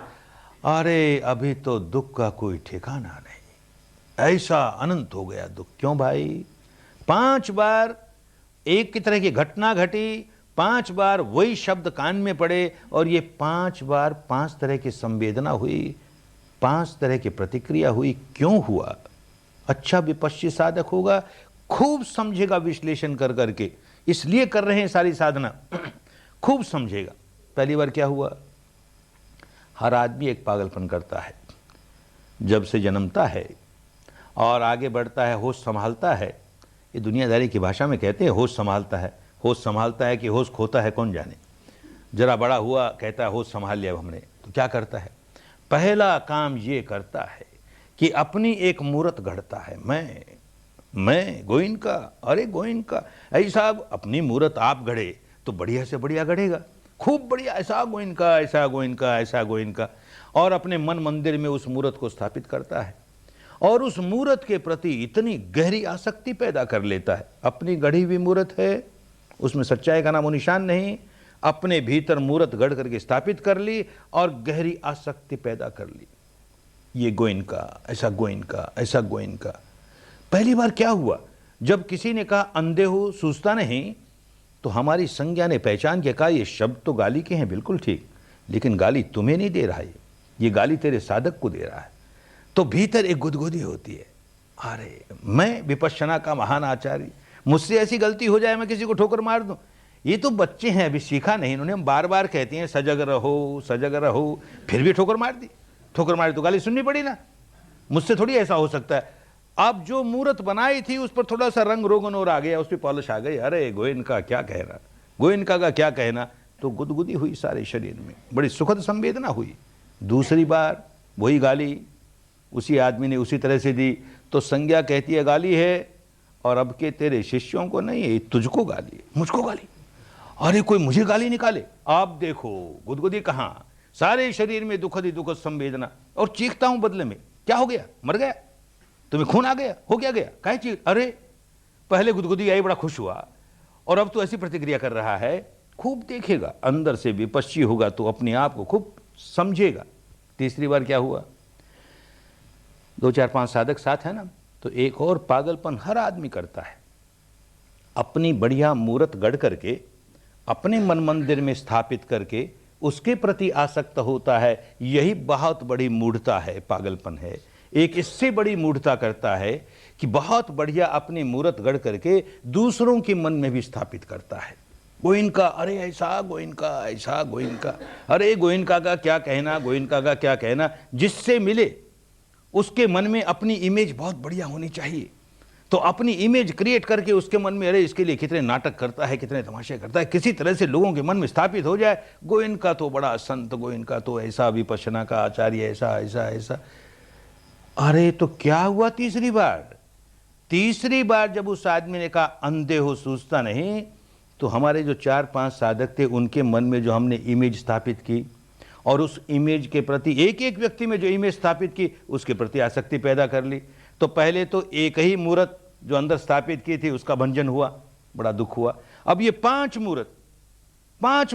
अरे अभी तो दुख का कोई ठिकाना नहीं, ऐसा अनंत हो गया दुख। क्यों भाई? 5 बार एक की तरह की घटना घटी, 5 बार वही शब्द कान में पड़े और ये 5 बार 5 तरह की संवेदना हुई, 5 तरह की प्रतिक्रिया हुई। क्यों हुआ? अच्छा विपश्ची साधक होगा, खूब समझेगा विश्लेषण कर करके, इसलिए कर रहे हैं सारी साधना, खूब समझेगा। पहली बार क्या हुआ? हर आदमी एक पागलपन करता है, जब से जन्मता है और आगे बढ़ता है, होश संभालता है। ये दुनियादारी की भाषा में कहते हैं होश संभालता है। होश संभालता है कि होश खोता है कौन जाने। जरा बड़ा हुआ, कहता है होश संभाल लिया हमने, तो क्या करता है? पहला काम ये करता है कि अपनी एक मूर्त गढ़ता है। मैं गोइन का, अरे गोइन का, ऐसा अपनी मूर्त आप गढ़े तो बढ़िया से बढ़िया गढ़ेगा, खूब बढ़िया, ऐसा गोइन का, ऐसा गोइन का, ऐसा गोइन का, और अपने मन मंदिर में उस मूर्त को स्थापित करता है और उस मूर्त के प्रति इतनी गहरी आसक्ति पैदा कर लेता है। अपनी गढ़ी हुई मूर्त है, उसमें सच्चाई का नामो निशान नहीं, अपने भीतर मूर्त गढ़ करके स्थापित कर ली और गहरी आसक्ति पैदा कर ली। ये गोइन का, ऐसा गोइन का, ऐसा गोइन का। पहली बार क्या हुआ? जब किसी ने कहा अंधे हो, सूझता नहीं, तो हमारी संज्ञा ने पहचान के कहा ये शब्द तो गाली के हैं, बिल्कुल ठीक, लेकिन गाली तुम्हें नहीं दे रहा है, ये गाली तेरे साधक को दे रहा है। तो भीतर एक गुदगुदी होती है, अरे मैं विपश्यना का महान आचार्य, मुझसे ऐसी गलती हो जाए मैं किसी को ठोकर मार दूं। ये तो बच्चे हैं, अभी सीखा नहीं इन्होंने, हम बार बार कहते हैं सजग रहो, सजग रहो, फिर भी ठोकर मार दी। ठोकर मारी तो गाली सुननी पड़ी ना, मुझसे थोड़ी ऐसा हो सकता है। अब जो मूर्त बनाई थी उस पर थोड़ा सा रंग रोगन और आ गया, उस पर पॉलिश आ गई, अरे गोइन का क्या कहना, गोइनका का क्या कहना, तो गुदगुदी हुई सारे शरीर में, बड़ी सुखद संवेदना हुई। दूसरी बार वही गाली उसी आदमी ने उसी तरह से दी, तो संज्ञा कहती है गाली है, और अब के तेरे शिष्यों को नहीं है, तुझको गाली है, मुझको गाली, अरे कोई मुझे गाली निकाले। आप देखो गुदगुदी कहां, सारे शरीर में दुखद ही दुखद संवेदना, और चीखता हूं बदले में, क्या हो गया, मर गया, तुम्हें खून आ गया, हो क्या गया, काहे चीख, अरे पहले गुदगुदी आई, बड़ा खुश हुआ, और अब तो ऐसी प्रतिक्रिया कर रहा है। खूब देखेगा, अंदर से विपश्ची होगा तो अपने आप को खूब समझेगा। तीसरी बार क्या हुआ? 2 4 5 साधक साथ है ना, तो एक और पागलपन हर आदमी करता है, अपनी बढ़िया मूर्त गढ़ करके अपने मन मंदिर में स्थापित करके उसके प्रति आसक्त होता है। यही बहुत बड़ी मूढ़ता है, पागलपन है। एक इससे बड़ी मूढ़ता करता है कि बहुत बढ़िया अपनी मूर्त गढ़ करके दूसरों के मन में भी स्थापित करता है। गोइनका, अरे ऐसा गोइनका, ऐसा गोइनका, अरे गोइनका का क्या कहना, गोइनका का क्या कहना। जिससे मिले उसके मन में अपनी इमेज बहुत बढ़िया होनी चाहिए, तो अपनी इमेज क्रिएट करके उसके मन में, अरे इसके लिए कितने नाटक करता है, कितने तमाशे करता है, किसी तरह से लोगों के मन में स्थापित हो जाए, गोइनका तो बड़ा संत, गोइनका तो ऐसा विपश्यना का आचार्य, ऐसा ऐसा ऐसा। अरे तो क्या हुआ तीसरी बार? तीसरी बार जब उस आदमी ने कहा अंधे हो सूझता नहीं, तो हमारे जो 4-5 साधक थे उनके मन में जो हमने इमेज स्थापित की और उस इमेज के प्रति एक एक व्यक्ति में जो इमेज स्थापित की उसके प्रति आसक्ति पैदा कर ली। तो पहले तो एक ही मूर्त जो अंदर स्थापित की थी उसका भंजन हुआ, बड़ा दुख हुआ। अब ये 5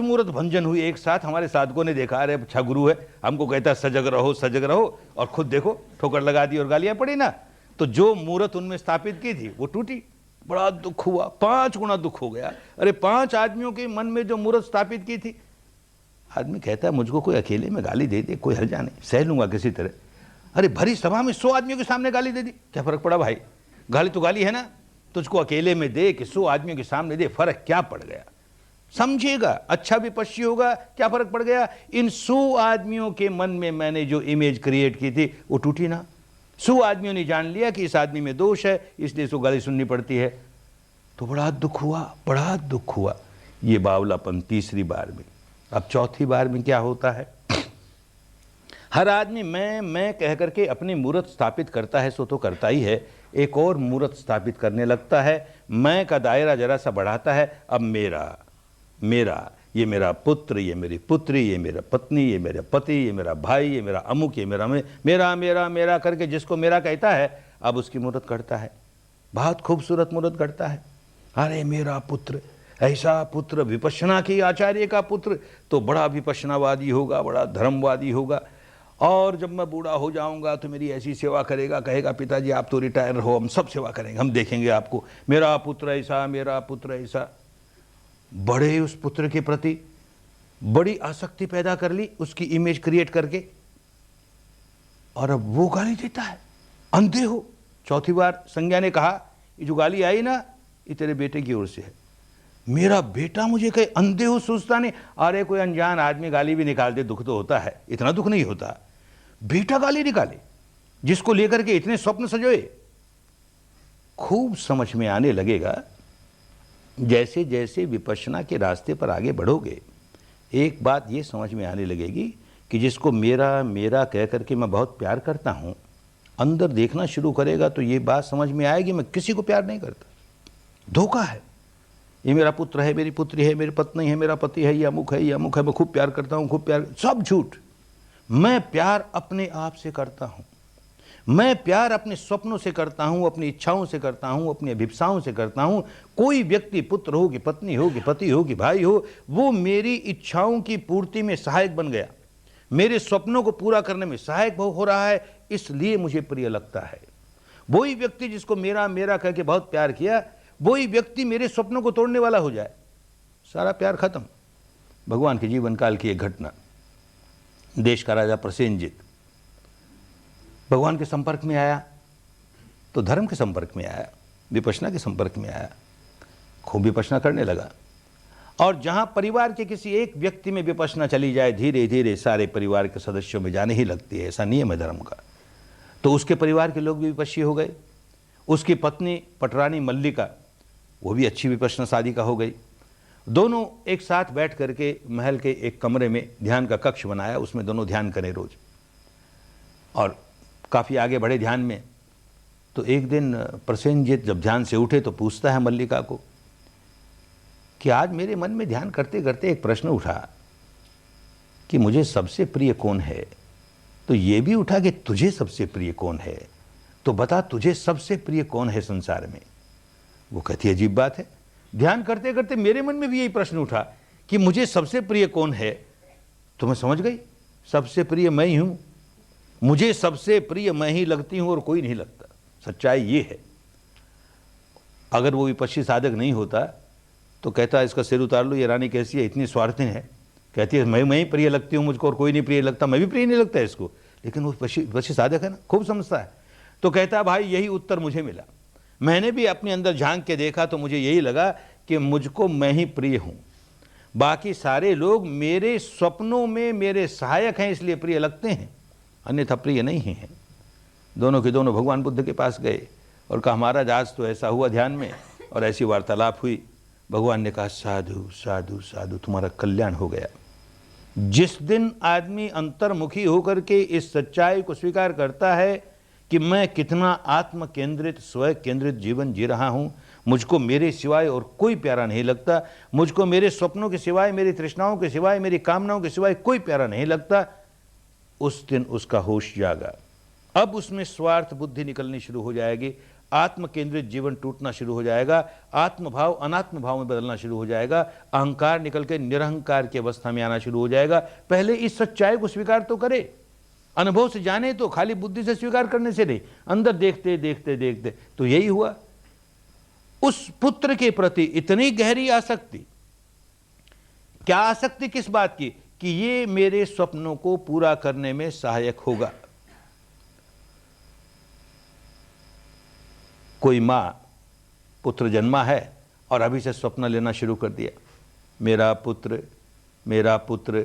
मूर्त भंजन हुई एक साथ। हमारे साधकों ने देखा, अरे अच्छा गुरु है, हमको कहता है सजग रहो सजग रहो, और खुद देखो ठोकर लगा दी और गालियां पड़ी ना। तो जो मूर्त उनमें स्थापित की थी वो टूटी, बड़ा दुख हुआ, 5 गुना दुख हो गया। अरे 5 आदमियों के मन में जो मूर्त स्थापित की थी, आदमी कहता है मुझको कोई अकेले में गाली दे दे, कोई हर्जा नहीं, सह लूंगा किसी तरह। अरे भरी सभा में 100 आदमियों के सामने गाली दे दी, क्या फर्क पड़ा भाई? गाली तो गाली है ना, तुझको अकेले में दे कि 100 आदमियों के सामने दे, फर्क क्या पड़ गया? समझिएगा, अच्छा विपश्ची होगा, क्या फर्क पड़ गया? इन 100 आदमियों के मन में मैंने जो इमेज क्रिएट की थी वो टूटी ना। 100 आदमियों ने जान लिया कि इस आदमी में दोष है, इसलिए इसको गाली सुननी पड़ती है। तो बड़ा दुख हुआ, बड़ा दुख हुआ। ये बावलापन तीसरी बार में। अब चौथी बार में क्या होता है? हर आदमी मैं कह करके अपनी मूर्त स्थापित करता है, सो तो करता ही है, एक और मूर्त स्थापित करने लगता है। मैं का दायरा जरा सा बढ़ाता है। अब मेरा मेरा, ये मेरा पुत्र, ये मेरी पुत्री, ये मेरा पत्नी, ये मेरा पति, ये मेरा भाई, ये मेरा अमुक, ये मेरा मेरा मेरा मेरा करके जिसको मेरा कहता है, अब उसकी मूर्त करता है। बहुत खूबसूरत मूर्त करता है। अरे मेरा पुत्र, ऐसा पुत्र, विपश्यना की आचार्य का पुत्र, तो बड़ा विपश्यनावादी होगा, बड़ा धर्मवादी होगा, और जब मैं बूढ़ा हो जाऊंगा तो मेरी ऐसी सेवा करेगा, कहेगा पिताजी आप तो रिटायर हो, हम सब सेवा करेंगे, हम देखेंगे आपको, मेरा पुत्र ऐसा, मेरा पुत्र ऐसा। बड़े उस पुत्र के प्रति बड़ी आसक्ति पैदा कर ली, उसकी इमेज क्रिएट करके, और अब वो गाली देता है, अंधे हो। चौथी बार संज्ञा ने कहा, ये जो गाली आई ना, ये तेरे बेटे की ओर से है। मेरा बेटा मुझे कहे अंधे हो सूझता नहीं। अरे कोई अनजान आदमी गाली भी निकाल दे, दुख तो होता है, इतना दुख नहीं होता। बेटा गाली निकाले, जिसको लेकर के इतने स्वप्न सजोए। खूब समझ में आने लगेगा। जैसे जैसे विपश्यना के रास्ते पर आगे बढ़ोगे, एक बात ये समझ में आने लगेगी कि जिसको मेरा मेरा कह करके मैं बहुत प्यार करता हूं, अंदर देखना शुरू करेगा तो ये बात समझ में आएगी मैं किसी को प्यार नहीं करता, धोखा है। ये मेरा पुत्र है, मेरी पुत्री है, मेरी पत्नी है, मेरा पति है, ये अमुक है, ये अमुक है, मैं खूब प्यार करता हूं, खूब प्यार, सब झूठ। मैं प्यार अपने आप से करता हूं, मैं प्यार अपने स्वप्नों से करता हूं, अपनी इच्छाओं से करता हूं, अपनी अभिप्साओं से करता हूं। कोई व्यक्ति, पुत्र हो कि पत्नी हो कि पति हो कि भाई हो, वो मेरी इच्छाओं की पूर्ति में सहायक बन गया, मेरे स्वप्नों को पूरा करने में सहायक हो रहा है, इसलिए मुझे प्रिय लगता है। वही व्यक्ति जिसको मेरा मेरा कह के बहुत प्यार किया, वही व्यक्ति मेरे स्वप्नों को तोड़ने वाला हो जाए, सारा प्यार खत्म। भगवान के जीवन काल की एक घटना। देश का राजा प्रसेनजित भगवान के संपर्क में आया, तो धर्म के संपर्क में आया, विपश्यना के संपर्क में आया, खूब विपश्यना करने लगा। और जहां परिवार के किसी एक व्यक्ति में विपश्यना चली जाए, धीरे धीरे सारे परिवार के सदस्यों में जाने ही लगती है, ऐसा नियम है धर्म का। तो उसके परिवार के लोग भी विपश्यी हो गए। उसकी पत्नी पटरानी मल्लिका, वो भी अच्छी विपश्यना साधिका हो गई। दोनों एक साथ बैठ करके महल के एक कमरे में ध्यान का कक्ष बनाया, उसमें दोनों ध्यान करें रोज, और काफ़ी आगे बढ़े ध्यान में। तो एक दिन प्रसेनजित जब ध्यान से उठे तो पूछता है मल्लिका को कि आज मेरे मन में ध्यान करते करते एक प्रश्न उठा कि मुझे सबसे प्रिय कौन है। तो ये भी उठा कि तुझे सबसे प्रिय कौन है, तो बता तुझे सबसे प्रिय कौन है संसार में। वो कहती अजीब बात है, ध्यान करते करते मेरे मन में भी यही प्रश्न उठा कि मुझे सबसे प्रिय कौन है। तो मैं समझ गई, सबसे प्रिय मैं ही हूं, मुझे सबसे प्रिय मैं ही लगती हूं और कोई नहीं लगता। सच्चाई ये है। अगर वो विपश्ची साधक नहीं होता तो कहता इसका सिर उतार लो, ये रानी कैसी है, इतनी स्वार्थी है, कहती है मैं ही प्रिय लगती हूं मुझको और कोई नहीं प्रिय लगता, मैं भी प्रिय नहीं लगता इसको। लेकिन वो विपश्ची साधक है ना, खूब समझता है। तो कहता भाई यही उत्तर मुझे मिला, मैंने भी अपने अंदर झांक के देखा तो मुझे यही लगा कि मुझको मैं ही प्रिय हूं, बाकी सारे लोग मेरे स्वप्नों में मेरे सहायक हैं, इसलिए प्रिय लगते हैं, अन्यथा प्रिय नहीं हैं। दोनों के दोनों भगवान बुद्ध के पास गए और कहा महाराज आज तो ऐसा हुआ ध्यान में, और ऐसी वार्तालाप हुई। भगवान ने कहा साधु साधु साधु, तुम्हारा कल्याण हो गया। जिस दिन आदमी अंतर्मुखी होकर के इस सच्चाई को स्वीकार करता है कि मैं कितना आत्म केंद्रित स्व केंद्रित जीवन जी रहा हूं, मुझको मेरे सिवाय और कोई प्यारा नहीं लगता, मुझको मेरे स्वप्नों के सिवाय, मेरी तृष्णाओं के सिवाय, मेरी कामनाओं के सिवाय कोई प्यारा नहीं लगता, उस दिन उसका होश जागा। अब उसमें स्वार्थ बुद्धि निकलनी शुरू हो जाएगी, आत्म केंद्रित जीवन टूटना शुरू हो जाएगा, आत्म भाव अनात्म भाव में बदलना शुरू हो जाएगा, अहंकार निकल के निरहंकार की अवस्था में आना शुरू हो जाएगा। पहले इस सच्चाई को स्वीकार तो करे, अनुभव से जाने, तो खाली बुद्धि से स्वीकार करने से नहीं, अंदर देखते देखते देखते। तो यही हुआ, उस पुत्र के प्रति इतनी गहरी आसक्ति। क्या आसक्ति किस बात की? कि ये मेरे स्वप्नों को पूरा करने में सहायक होगा। कोई मां पुत्र जन्मा है और अभी से स्वप्न लेना शुरू कर दिया, मेरा पुत्र मेरा पुत्र,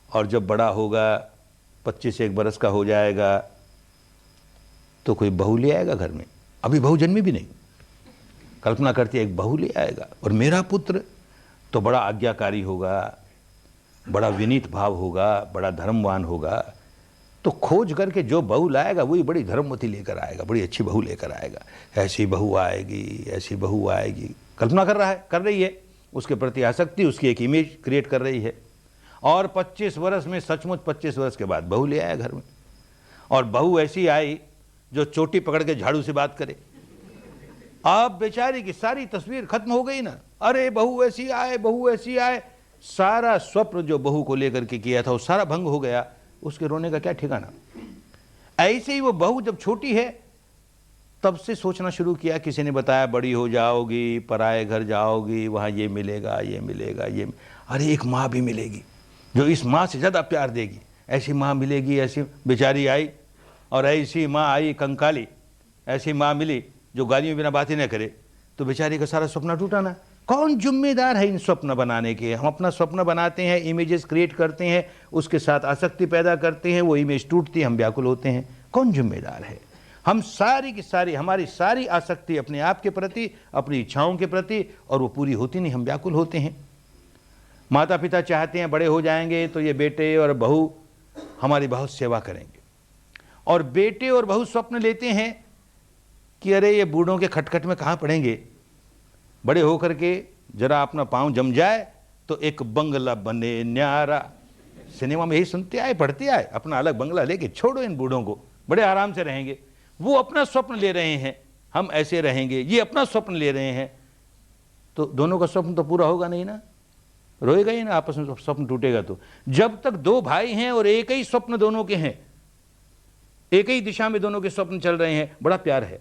और जब बड़ा होगा 25-1 बरस का हो जाएगा तो कोई बहू ले आएगा घर में, अभी बहू जन्मी भी नहीं, कल्पना करती है एक बहू ले आएगा, और मेरा पुत्र तो बड़ा आज्ञाकारी होगा, बड़ा विनीत भाव होगा, बड़ा धर्मवान होगा, तो खोज करके जो बहू लाएगा वही बड़ी धर्मवती लेकर आएगा, बड़ी अच्छी बहू लेकर आएगा, ऐसी बहू आएगी, ऐसी बहू आएगी। कल्पना कर रहा है, कर रही है, उसके प्रति आसक्ति, उसकी एक इमेज क्रिएट कर रही है। और 25 वर्ष में, सचमुच 25 वर्ष के बाद बहू ले आया घर में, और बहू ऐसी आई जो चोटी पकड़ के झाड़ू से बात करे। अब बेचारी की सारी तस्वीर खत्म हो गई ना, अरे बहू ऐसी आए, बहू ऐसी आए, सारा स्वप्न जो बहू को लेकर के किया था वो सारा भंग हो गया, उसके रोने का क्या ठिकाना। ऐसे ही वो बहू जब छोटी है तब से सोचना शुरू किया, किसी ने बताया बड़ी हो जाओगी, पराए घर जाओगी, वहां ये मिलेगा, ये मिलेगा, ये, अरे एक माँ भी मिलेगी जो इस माँ से ज्यादा प्यार देगी, ऐसी माँ मिलेगी। ऐसी बेचारी आई, और ऐसी माँ आई कंकाली, ऐसी माँ मिली जो गालियों बिना बात ही न करे, तो बेचारी का सारा सपना टूटा ना। कौन जिम्मेदार है इन स्वप्न बनाने के? हम अपना स्वप्न बनाते हैं, इमेजेस क्रिएट करते हैं, उसके साथ आसक्ति पैदा करते हैं, वो इमेज टूटती है, हम व्याकुल होते हैं। कौन जिम्मेदार है? हम सारी की सारी, हमारी सारी आसक्ति अपने आप के प्रति, अपनी इच्छाओं के प्रति, और वो पूरी होती नहीं, हम व्याकुल होते हैं। माता पिता चाहते हैं बड़े हो जाएंगे तो ये बेटे और बहू हमारी बहुत सेवा करेंगे, और बेटे और बहू स्वप्न लेते हैं कि अरे ये बूढ़ों के खटखट में कहाँ पड़ेंगे, बड़े होकर के जरा अपना पांव जम जाए तो एक बंगला बने न्यारा। सिनेमा में यही सुनते आए, पढ़ते आए, अपना अलग बंगला लेके छोड़ो इन बूढ़ों को, बड़े आराम से रहेंगे। वो अपना स्वप्न ले रहे हैं, हम ऐसे रहेंगे, ये अपना स्वप्न ले रहे हैं, तो दोनों का स्वप्न तो पूरा होगा नहीं ना, रोएगा ही ना, आपस में स्वप्न टूटेगा। तो जब तक 2 भाई हैं और एक ही स्वप्न दोनों के हैं, एक ही दिशा में दोनों के स्वप्न चल रहे हैं, बड़ा प्यार है।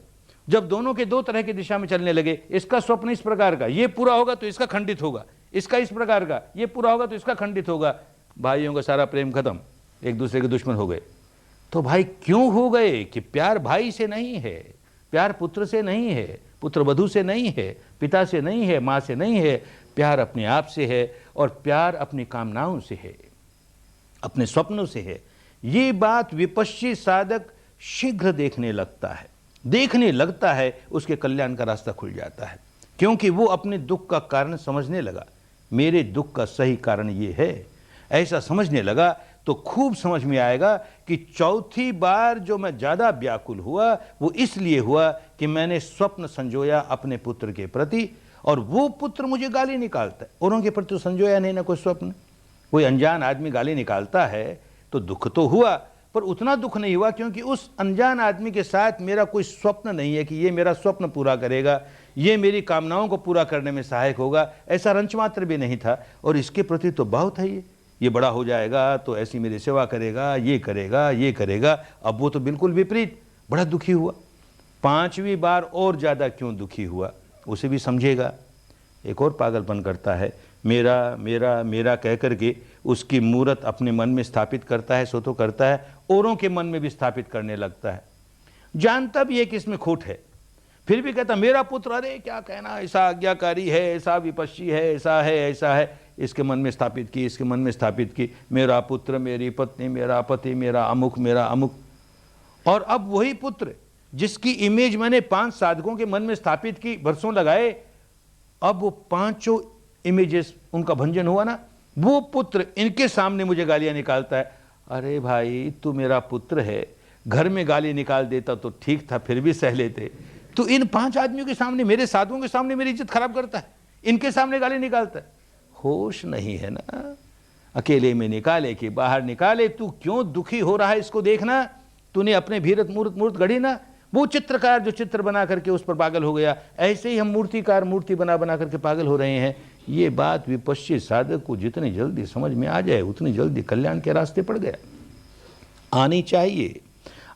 जब दोनों के 2 तरह की दिशा में चलने लगे, इसका स्वप्न इस प्रकार का, ये पूरा होगा तो इसका खंडित होगा, इसका इस प्रकार का, ये पूरा होगा तो इसका खंडित होगा, भाइयों का सारा प्रेम खत्म, एक दूसरे के दुश्मन हो गए। तो भाई क्यों हो गए? कि प्यार भाई से नहीं है, प्यार पुत्र से नहीं है, पुत्र वधू से नहीं है, पिता से नहीं है, माँ से नहीं है, प्यार अपने आप से है, और प्यार अपनी कामनाओं से है, अपने स्वप्नों से है। ये बात विपश्ची साधक शीघ्र देखने लगता है, उसके कल्याण का रास्ता खुल जाता है, क्योंकि वो अपने दुख का कारण समझने लगा। मेरे दुख का सही कारण ये है, ऐसा समझने लगा तो खूब समझ में आएगा कि चौथी बार जो मैं ज्यादा व्याकुल हुआ वो इसलिए हुआ कि मैंने स्वप्न संजोया अपने पुत्र के प्रति, और वो पुत्र मुझे गाली निकालता है। औरों के प्रति तो संजोया नहीं ना कोई स्वप्न। कोई अनजान आदमी गाली निकालता है तो दुख तो हुआ, पर उतना दुख नहीं हुआ क्योंकि उस अनजान आदमी के साथ मेरा कोई स्वप्न नहीं है कि ये मेरा स्वप्न पूरा करेगा, ये मेरी कामनाओं को पूरा करने में सहायक होगा, ऐसा रंच मात्र भी नहीं था। और इसके प्रति तो बहुत है, ये बड़ा हो जाएगा तो ऐसी मेरी सेवा करेगा, ये करेगा, ये करेगा। अब वो तो बिल्कुल विपरीत, बड़ा दुखी हुआ। 5वीं बार और ज़्यादा क्यों दुखी हुआ उसे भी समझेगा। एक और पागलपन करता है, मेरा मेरा मेरा कह करके उसकी मूर्त अपने मन में स्थापित करता है, सो तो करता है, औरों के मन में भी स्थापित करने लगता है। जानता भी है कि इसमें खोट है, फिर भी कहता मेरा पुत्र, अरे क्या कहना, ऐसा आज्ञाकारी है, ऐसा विपश्ची है, ऐसा है, ऐसा है। इसके मन में स्थापित की, इसके मन में स्थापित की, मेरा पुत्र, मेरी पत्नी, मेरा पति, मेरा अमुक, मेरा अमुक। और अब वही पुत्र जिसकी इमेज मैंने 5 साधकों के मन में स्थापित की, बरसों लगाए, अब वो 5 इमेजेस उनका भंजन हुआ ना, वो पुत्र इनके सामने मुझे गालियां निकालता है। अरे भाई, तू मेरा पुत्र है, घर में गाली निकाल देता तो ठीक था, फिर भी सह लेते। तो इन 5 आदमियों के सामने, मेरे साधुओं के सामने मेरी इज्जत खराब करता है, इनके सामने गाली निकालता है। होश नहीं है ना, अकेले में निकाले कि बाहर निकाले। तू क्यों दुखी हो रहा है इसको देखना, तूने अपने भीरत मूर्त गढ़ी ना। वो चित्रकार जो चित्र बना करके उस पर पागल हो गया, ऐसे ही हम मूर्तिकार मूर्ति बना बना करके पागल हो रहे हैं। ये बात विपश्ची साधक को जितनी जल्दी समझ में आ जाए उतनी जल्दी कल्याण के रास्ते पड़ गया, आनी चाहिए।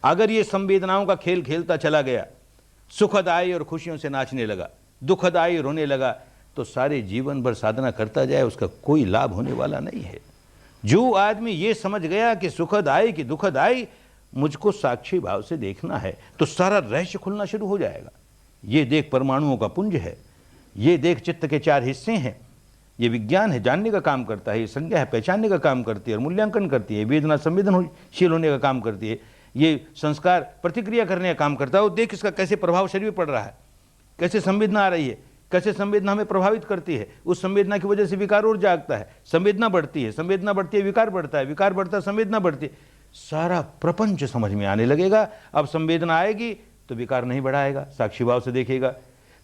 अगर ये संवेदनाओं का खेल खेलता चला गया, सुखद आई और खुशियों से नाचने लगा, दुखद आई रोने लगा, तो सारे जीवन भर साधना करता जाए, उसका कोई लाभ होने वाला नहीं है। जो आदमी ये समझ गया कि सुखद आई कि दुखद आई, मुझको साक्षी भाव से देखना है, तो सारा रहस्य खुलना शुरू हो जाएगा। ये देख परमाणुओं का पुंज है, ये देख चित्त के 4 हिस्से हैं, ये विज्ञान है, जानने का काम करता है, ये संज्ञा है, पहचानने का काम करती है और मूल्यांकन करती है, वेदना संवेदनशील होने का काम करती है, ये संस्कार प्रतिक्रिया करने का काम करता है। वो देख इसका कैसे प्रभाव शरीर पर पड़ रहा है, कैसे संवेदना आ रही है, कैसे संवेदना हमें प्रभावित करती है। उस संवेदना की वजह से विकार और जागता है, संवेदना बढ़ती है, संवेदना बढ़ती है, विकार बढ़ता है, विकार बढ़ता है, संवेदना बढ़ती है। सारा प्रपंच समझ में आने लगेगा। अब संवेदना आएगी तो विकार नहीं बढ़ाएगा, साक्षी भाव से देखेगा,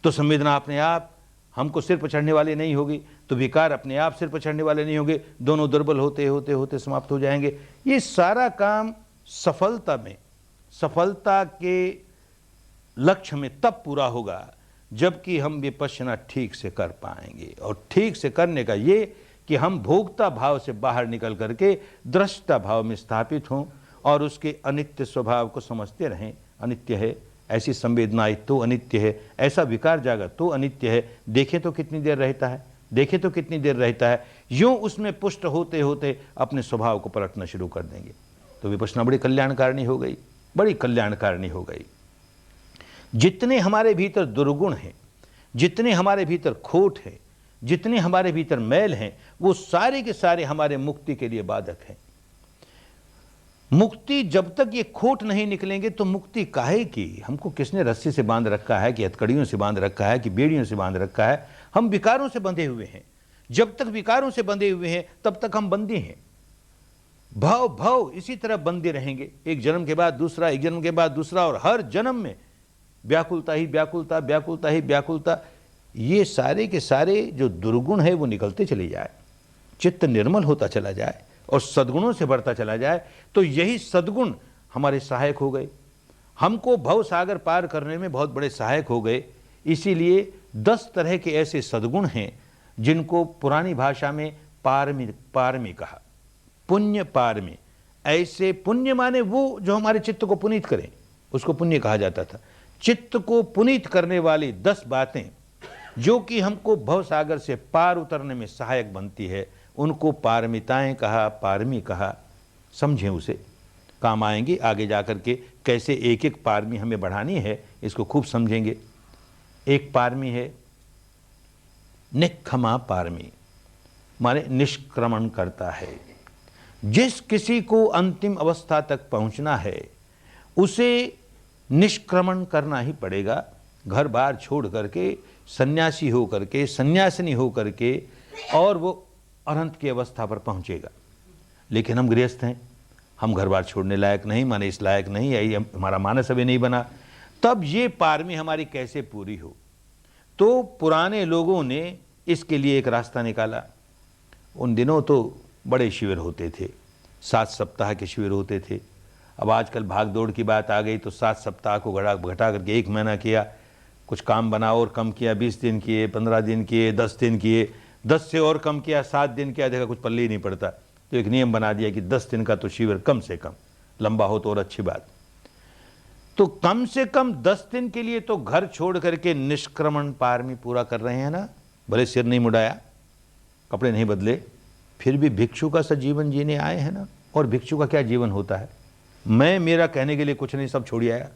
तो संवेदना अपने आप हमको सिर पर चढ़ने वाले नहीं होगी, तो विकार अपने आप सिर पर चढ़ने वाले नहीं होंगे, दोनों दुर्बल होते होते होते समाप्त हो जाएंगे। ये सारा काम सफलता में, सफलता के लक्ष्य में तब पूरा होगा जबकि हम विपश्यना ठीक से कर पाएंगे। और ठीक से करने का ये कि हम भोक्ता भाव से बाहर निकल करके दृष्टा भाव में स्थापित हों और उसके अनित्य स्वभाव को समझते रहें। अनित्य है, ऐसी संवेदनाएं तो अनित्य है, ऐसा विकार जागा तो अनित्य है। देखें तो कितनी देर रहता है, देखें तो कितनी देर रहता है। यूं उसमें पुष्ट होते होते अपने स्वभाव को पलटना शुरू कर देंगे। तो विपश्यना बड़ी कल्याणकारिणी हो गई, बड़ी कल्याणकारिणी हो गई। जितने हमारे भीतर दुर्गुण हैं, जितने हमारे भीतर खोट है, जितने हमारे भीतर मैल हैं, वो सारे के सारे हमारे मुक्ति के लिए बाधक हैं। मुक्ति, जब तक ये खोट नहीं निकलेंगे तो मुक्ति काहे की। हमको किसने रस्सी से बांध रखा है, कि हथकड़ियों से बांध रखा है, कि बेड़ियों से बांध रखा है। हम विकारों से बंधे हुए हैं। जब तक विकारों से बंधे हुए हैं तब तक हम बंदी हैं। भाव भाव इसी तरह बंधे रहेंगे, एक जन्म के बाद दूसरा, एक जन्म के बाद दूसरा, और हर जन्म में व्याकुलता ही व्याकुलता, व्याकुलता ही व्याकुलता। ये सारे के सारे जो दुर्गुण है वो निकलते चले जाए, चित्त निर्मल होता चला जाए और सद्गुणों से बढ़ता चला जाए, तो यही सद्गुण हमारे सहायक हो गए, हमको भव सागर पार करने में बहुत बड़े सहायक हो गए। इसीलिए 10 तरह के ऐसे सद्गुण हैं जिनको पुरानी भाषा में पारमी कहा, पुण्य पारमी। ऐसे पुण्य माने वो जो हमारे चित्त को पुनीत करें, उसको पुण्य कहा जाता था। चित्त को पुनीत करने वाली 10 बातें जो कि हमको भव सागर से पार उतरने में सहायक बनती है, उनको पारमिताएं कहा, पारमी कहा। समझें, उसे काम आएंगे आगे जाकर के। कैसे एक एक पारमी हमें बढ़ानी है, इसको खूब समझेंगे। एक पारमी है निष्क्रमा पारमी, माने निष्क्रमण करता है। जिस किसी को अंतिम अवस्था तक पहुंचना है उसे निष्क्रमण करना ही पड़ेगा। घर बार छोड़ करके, सन्यासी हो करके, सन्यासिनी हो करके, और वो अनंत की अवस्था पर पहुंचेगा। लेकिन हम गृहस्थ हैं, हम घर बार छोड़ने लायक नहीं, माने इस लायक नहीं, यही हमारा मानस अभी नहीं बना। तब ये पारमी हमारी कैसे पूरी हो। तो पुराने लोगों ने इसके लिए एक रास्ता निकाला। उन दिनों तो बड़े शिविर होते थे, 7 सप्ताह के शिविर होते थे। अब आजकल भाग दौड़ की बात आ गई तो 7 सप्ताह को घटा करके 1 महीना किया। कुछ काम बना और कम किया, 20 दिन किए, 15 दिन किए, 10 दिन किए, 10 से और कम किया, 7 दिन किया, देखा कुछ पल्ले ही नहीं पड़ता। तो एक नियम बना दिया कि 10 दिन का तो शिविर कम से कम, लंबा हो तो और अच्छी बात। तो कम से कम 10 दिन के लिए तो घर छोड़ करके निष्क्रमण पारमी पूरा कर रहे हैं ना। भले सिर नहीं मुड़ाया, कपड़े नहीं बदले, फिर भी भिक्षु का सा जीवन जीने आए हैं ना। और भिक्षु का क्या जीवन होता है, मैं मेरा कहने के लिए कुछ नहीं, सब छोड़ आया।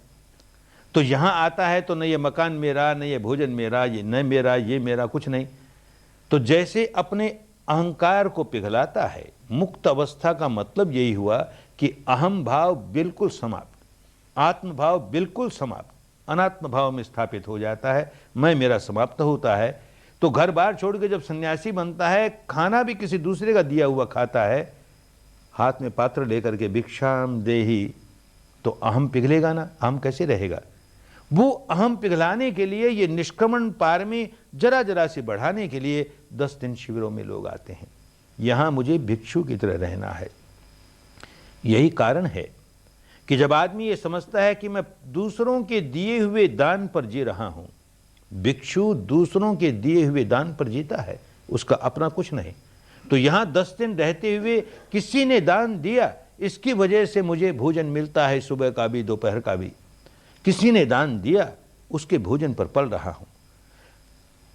तो यहां आता है तो न ये मकान मेरा, न ये भोजन मेरा, ये न मेरा, ये मेरा, कुछ नहीं। तो जैसे अपने अहंकार को पिघलाता है। मुक्त अवस्था का मतलब यही हुआ कि अहम भाव बिल्कुल समाप्त, आत्म भाव बिल्कुल समाप्त, अनात्म भाव में स्थापित हो जाता है। मैं मेरा समाप्त होता है। तो घर बार छोड़ के जब सन्यासी बनता है, खाना भी किसी दूसरे का दिया हुआ खाता है, हाथ में पात्र लेकर के भिक्षाम देहि, तो अहम पिघलेगा ना, अहम कैसे रहेगा। वो अहम पिघलाने के लिए, ये निष्क्रमण पारमी जरा जरा से बढ़ाने के लिए 10 दिन शिविरों में लोग आते हैं। यहां मुझे भिक्षु की तरह रहना है। यही कारण है कि जब आदमी ये समझता है कि मैं दूसरों के दिए हुए दान पर जी रहा हूं, भिक्षु दूसरों के दिए हुए दान पर जीता है, उसका अपना कुछ नहीं। तो यहां 10 दिन रहते हुए किसी ने दान दिया, इसकी वजह से मुझे भोजन मिलता है, सुबह का भी दोपहर का भी। किसी ने दान दिया, उसके भोजन पर पल रहा हूं।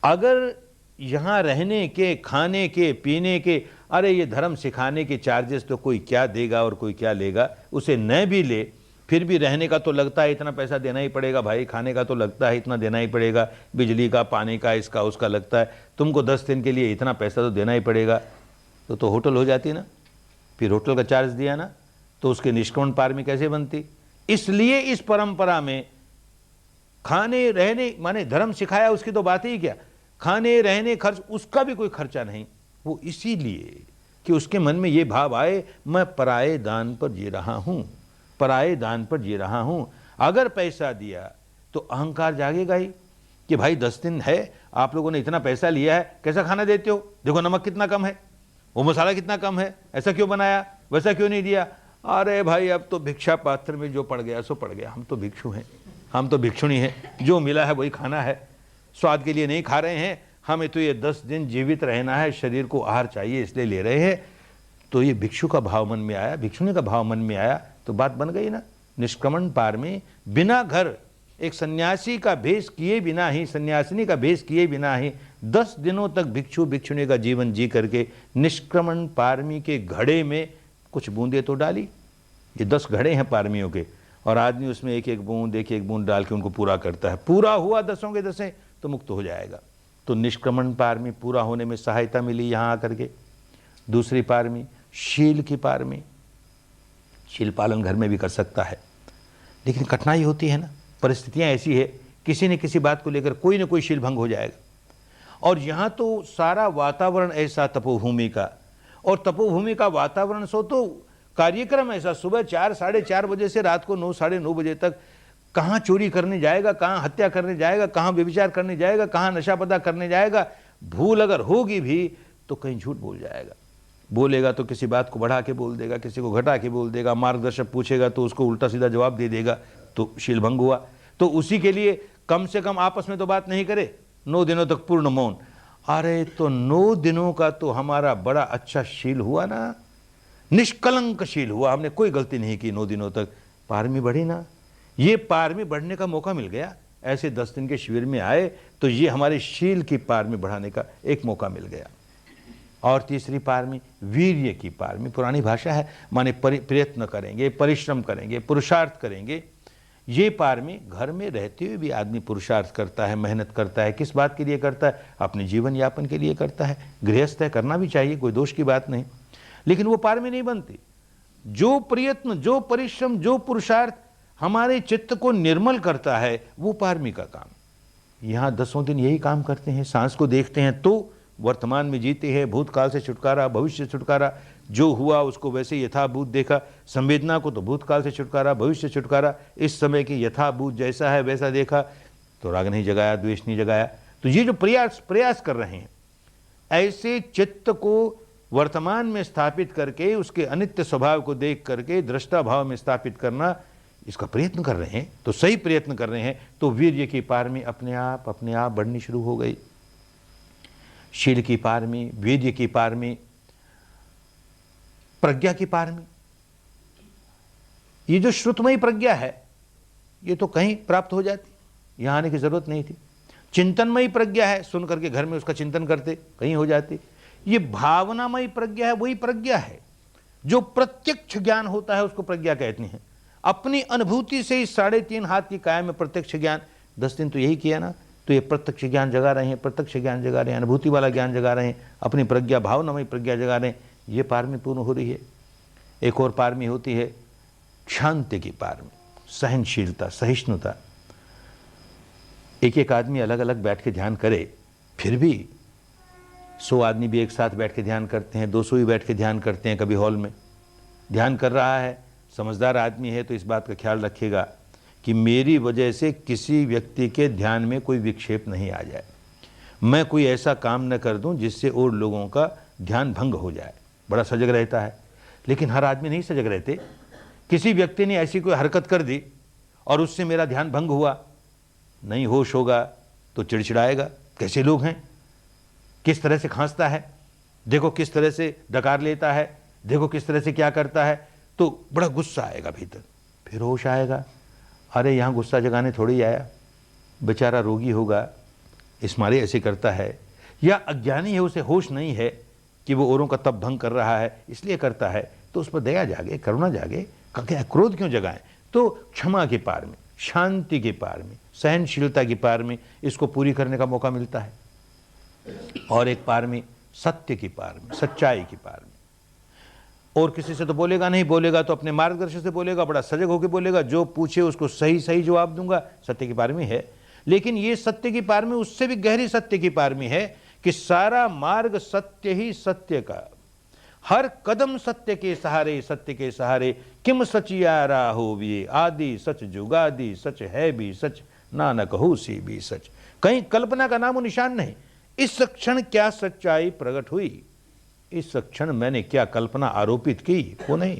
अगर यहां रहने के, खाने के, पीने के, अरे ये धर्म सिखाने के चार्जेस तो कोई क्या देगा और कोई क्या लेगा, उसे न भी ले फिर भी रहने का तो लगता है इतना पैसा देना ही पड़ेगा भाई, खाने का तो लगता है इतना देना ही पड़ेगा, बिजली का, पानी का, इसका उसका लगता है, तुमको 10 दिन के लिए इतना पैसा तो देना ही पड़ेगा। तो होटल हो जाती ना, फिर होटल का चार्ज दिया ना, तो उसके निष्क्रमण पारमी कैसे बनती। इसलिए इस परंपरा में खाने रहने, माने धर्म सिखाया उसकी तो बात ही क्या, खाने रहने खर्च, उसका भी कोई खर्चा नहीं। वो इसीलिए कि उसके मन में ये भाव आए, मैं पराये दान पर जी रहा हूं, पराये दान पर जी रहा हूं। अगर पैसा दिया तो अहंकार जागेगा ही कि भाई 10 दिन है, आप लोगों ने इतना पैसा लिया है, कैसा खाना देते हो, देखो नमक कितना कम है, वो मसाला कितना कम है, ऐसा क्यों बनाया, वैसा क्यों नहीं दिया। अरे भाई अब तो भिक्षा पात्र में जो पड़ गया सो पड़ गया, हम तो भिक्षु हैं, हम तो भिक्षुणी हैं, जो मिला है वही खाना है, स्वाद के लिए नहीं खा रहे हैं, हमें तो ये 10 दिन जीवित रहना है, शरीर को आहार चाहिए इसलिए ले रहे हैं। तो ये भिक्षु का भाव मन में आया, भिक्षुणी का भाव मन में आया, तो बात बन गई ना। निष्क्रमण पार में बिना घर, एक सन्यासी का भेष किए बिना ही, सन्यासिनी का भेष किए बिना ही 10 दिनों तक भिक्षु भिक्षुणी का जीवन जी करके निष्क्रमण पारमी के घड़े में कुछ बूंदे तो डाली। ये 10 घड़े हैं पारमियों के, और आदमी उसमें एक एक बूंद डाल के उनको पूरा करता है। पूरा हुआ 10 के 10 तो मुक्त हो जाएगा। तो निष्क्रमण पारमी पूरा होने में सहायता मिली यहां आकर के। दूसरी पारमी शील की पारमी, शील पालन घर में भी कर सकता है, लेकिन कठिनाई होती है ना, परिस्थितियां ऐसी है, किसी न किसी बात को लेकर कोई ना कोई शील भंग हो जाएगा। और यहाँ तो सारा वातावरण ऐसा तपोभूमि का, और तपोभूमि का वातावरण सो तो कार्यक्रम ऐसा, सुबह 4 साढ़े 4 बजे से रात को 9 साढ़े 9 बजे तक कहाँ चोरी करने जाएगा, कहाँ हत्या करने जाएगा, कहाँ व्यभिचार करने जाएगा, कहाँ नशा पता करने जाएगा। भूल अगर होगी भी तो कहीं झूठ बोल जाएगा, बोलेगा तो किसी बात को बढ़ा के बोल देगा, किसी को घटा के बोल देगा, मार्गदर्शक पूछेगा तो उसको उल्टा सीधा जवाब दे देगा, तो शील भंग हुआ। तो उसी के लिए कम से कम आपस में तो बात नहीं करे, 9 दिनों तक पूर्ण मौन। अरे तो 9 दिनों का तो हमारा बड़ा अच्छा शील हुआ ना, निष्कलंक शील हुआ, हमने कोई गलती नहीं की 9 दिनों तक, पारमी बढ़ी ना। ये पारमी बढ़ने का मौका मिल गया, ऐसे 10 दिन के शिविर में आए तो ये हमारे शील की पारमी बढ़ाने का एक मौका मिल गया। और तीसरी पारमी वीर्य की पारमी, पुरानी भाषा है, माने प्रयत्न करेंगे, परिश्रम करेंगे, पुरुषार्थ करेंगे। ये पारमी घर में रहते हुए भी आदमी पुरुषार्थ करता है, मेहनत करता है। किस बात के लिए करता है, अपने जीवन यापन के लिए करता है। गृहस्थ है, करना भी चाहिए, कोई दोष की बात नहीं, लेकिन वो पारमी नहीं बनती। जो प्रयत्न, जो परिश्रम, जो पुरुषार्थ हमारे चित्त को निर्मल करता है, वो पारमी का काम। यहाँ 10 दिन यही काम करते हैं। सांस को देखते हैं तो वर्तमान में जीते हैं, भूतकाल से छुटकारा, भविष्य से छुटकारा, जो हुआ उसको वैसे यथाभूत देखा। संवेदना को तो भूतकाल से छुटकारा, भविष्य से छुटकारा, इस समय की यथाभूत जैसा है वैसा देखा, तो राग नहीं जगाया, द्वेष नहीं जगाया। तो ये जो प्रयास कर रहे हैं, ऐसे चित्त को वर्तमान में स्थापित करके, उसके अनित्य स्वभाव को देख करके दृष्टा भाव में स्थापित करना, इसका प्रयत्न कर रहे हैं, तो सही प्रयत्न कर रहे हैं। तो वीर्य की पारमी अपने आप बढ़नी शुरू हो गई। शील की पारमी, वीर्य की पारमी, प्रज्ञा की पारमी। ये जो श्रुतमयी प्रज्ञा है, ये तो कहीं प्राप्त हो जाती, यहां आने की जरूरत नहीं थी। चिंतनमयी प्रज्ञा है, सुन करके घर में उसका चिंतन करते, कहीं हो जाती। ये भावनामयी प्रज्ञा है, वही प्रज्ञा है जो प्रत्यक्ष ज्ञान होता है, उसको प्रज्ञा कहते हैं। अपनी अनुभूति से इस 3.5 हाथ की काया में प्रत्यक्ष ज्ञान, 10 दिन तो यही किया ना। तो ये प्रत्यक्ष ज्ञान जगा रहे हैं, प्रत्यक्ष ज्ञान जगा रहे हैं, अनुभूति वाला ज्ञान जगा रहे हैं, अपनी प्रज्ञा भावनामय प्रज्ञा जगा रहे हैं, ये पारमी पूर्ण हो रही है। एक और पारमी होती है शांति की पारमी, सहनशीलता, सहिष्णुता। एक एक आदमी अलग अलग बैठ के ध्यान करे, फिर भी 100 आदमी भी एक साथ बैठ के ध्यान करते हैं, 200 ही बैठ के ध्यान करते हैं। कभी हॉल में ध्यान कर रहा है, समझदार आदमी है तो इस बात का ख्याल रखेगा कि मेरी वजह से किसी व्यक्ति के ध्यान में कोई विक्षेप नहीं आ जाए, मैं कोई ऐसा काम न कर दूं जिससे और लोगों का ध्यान भंग हो जाए। बड़ा सजग रहता है। लेकिन हर आदमी नहीं सजग रहते। किसी व्यक्ति ने ऐसी कोई हरकत कर दी और उससे मेरा ध्यान भंग हुआ, नहीं होश होगा तो चिड़चिड़ाएगा, कैसे लोग हैं, किस तरह से खांसता है, देखो किस तरह से डकार लेता है, देखो किस तरह से क्या करता है, तो बड़ा गुस्सा आएगा भीतर। फिर होश आएगा, अरे यहाँ गुस्सा जगाने थोड़ी आया, बेचारा रोगी होगा, इस मारे ऐसे करता है, या अज्ञानी है, उसे होश नहीं है कि वो औरों का तप भंग कर रहा है इसलिए करता है, तो उस पर दया जागे, करुणा जागे, क्या क्रोध क्यों जगाएं। तो क्षमा के पार में, शांति के पार में, सहनशीलता की पार में इसको पूरी करने का मौका मिलता है। और एक पार में सत्य की पार में, सच्चाई की पार में। और किसी से तो बोलेगा नहीं, बोलेगा तो अपने मार्गदर्शन से बोलेगा, बड़ा सजग होकर बोलेगा, जो पूछे उसको सही सही जवाब दूंगा, सत्य की पार में है। लेकिन ये सत्य की पार में उससे भी गहरी सत्य की पार में है कि सारा मार्ग सत्य ही सत्य का, हर कदम सत्य के सहारे, सत्य के सहारे। किम सचिया राहो भी आदि सच जुगादि, सच है भी सच नानक हो सी भी सच। कहीं कल्पना का नामो निशान नहीं। इस क्षण क्या सच्चाई प्रकट हुई, इस क्षण मैंने क्या कल्पना आरोपित की, वो नहीं।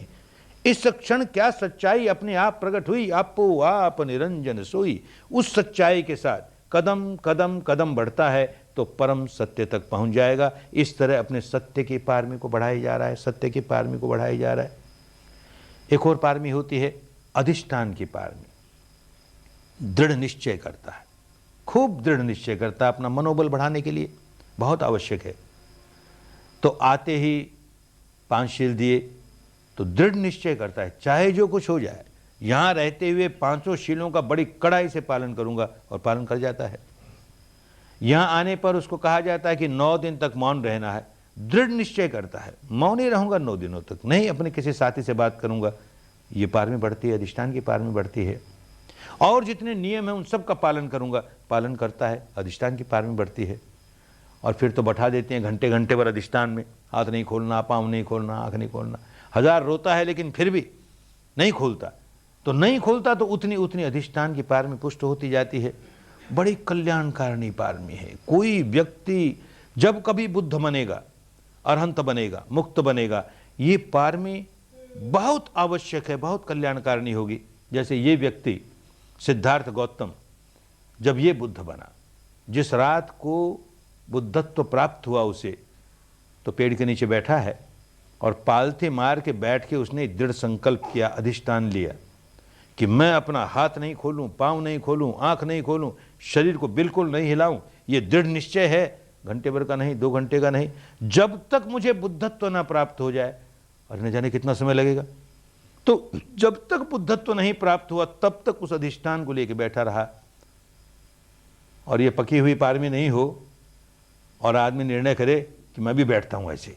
इस क्षण क्या सच्चाई अपने आप प्रकट हुई, आपो आप निरंजन सोई। उस सच्चाई के साथ कदम कदम कदम बढ़ता है तो परम सत्य तक पहुंच जाएगा। इस तरह अपने सत्य की पारमी को बढ़ाया जा रहा है, सत्य की पारमी को बढ़ाया जा रहा है। एक और पारमी होती है अधिष्ठान की पारमी। दृढ़ निश्चय करता है, खूब दृढ़ निश्चय करता है, अपना मनोबल बढ़ाने के लिए बहुत आवश्यक है। तो आते ही 5 शील दिए तो दृढ़ निश्चय करता है, चाहे जो कुछ हो जाए, यहां रहते हुए 5 शीलों का बड़ी कड़ाई से पालन करूंगा, और पालन कर जाता है। यहां आने पर उसको कहा जाता है कि 9 दिन तक मौन रहना है, दृढ़ निश्चय करता है, मौन ही रहूंगा 9 दिनों तक, नहीं अपने किसी साथी से बात करूंगा। ये पार में बढ़ती है, अधिष्ठान की पार में बढ़ती है। और जितने नियम है उन सब का पालन करूंगा, पालन करता है, अधिष्ठान की पार में बढ़ती है। और फिर तो बैठा देते हैं घंटे घंटे भर अधिष्ठान में, हाथ नहीं खोलना, पाँव नहीं खोलना, आँख नहीं खोलना। 1000 रोता है लेकिन फिर भी नहीं खोलता, तो नहीं खोलता तो उतनी उतनी अधिष्ठान की पार में पुष्ट होती जाती है। बड़ी कल्याणकारिणी पारमी है। कोई व्यक्ति जब कभी बुद्ध बनेगा, अरहंत बनेगा, मुक्त बनेगा, ये पारमी बहुत आवश्यक है, बहुत कल्याणकारिणी होगी। जैसे ये व्यक्ति सिद्धार्थ गौतम, जब ये बुद्ध बना, जिस रात को बुद्धत्व प्राप्त हुआ उसे, तो पेड़ के नीचे बैठा है और पालथे मार के बैठ के उसने दृढ़ संकल्प किया, अधिष्ठान लिया कि मैं अपना हाथ नहीं खोलूं, पांव नहीं खोलूं, आंख नहीं खोलूं, शरीर को बिल्कुल नहीं हिलाऊं। ये दृढ़ निश्चय है, घंटे भर का नहीं, 2 घंटे का नहीं, जब तक मुझे बुद्धत्व ना प्राप्त हो जाए। और न जाने कितना समय लगेगा। तो जब तक बुद्धत्व नहीं प्राप्त हुआ तब तक उस अधिष्ठान को लेकर बैठा रहा। और ये पकी हुई पारमी नहीं हो और आदमी निर्णय करे कि मैं भी बैठता हूं ऐसे,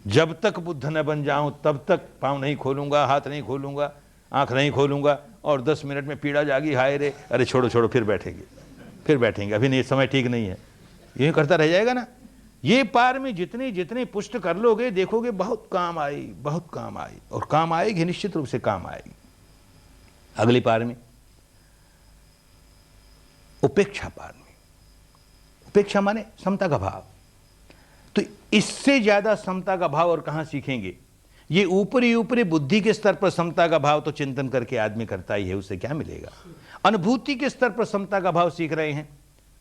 जब तक बुद्ध न बन जाऊं तब तक पांव नहीं खोलूंगा, हाथ नहीं खोलूंगा, आंख नहीं खोलूंगा, और 10 मिनट में पीड़ा जागी, हाय रे, अरे छोड़ो छोड़ो, फिर बैठेंगे, अभी नहीं, समय ठीक नहीं है, ये करता रह जाएगा ना। ये पार में जितनी जितनी पुष्ट कर लोगे, देखोगे बहुत काम आई, बहुत काम आई, और काम आएगी, निश्चित रूप से काम आएगी। अगली पार में उपेक्षा पार में, उपेक्षा माने समता का भाव। तो इससे ज्यादा समता का भाव और कहां सीखेंगे। ये ऊपरी ऊपरी बुद्धि के स्तर पर समता का भाव तो चिंतन करके आदमी करता ही है, उससे क्या मिलेगा। अनुभूति के स्तर पर समता का भाव सीख रहे हैं।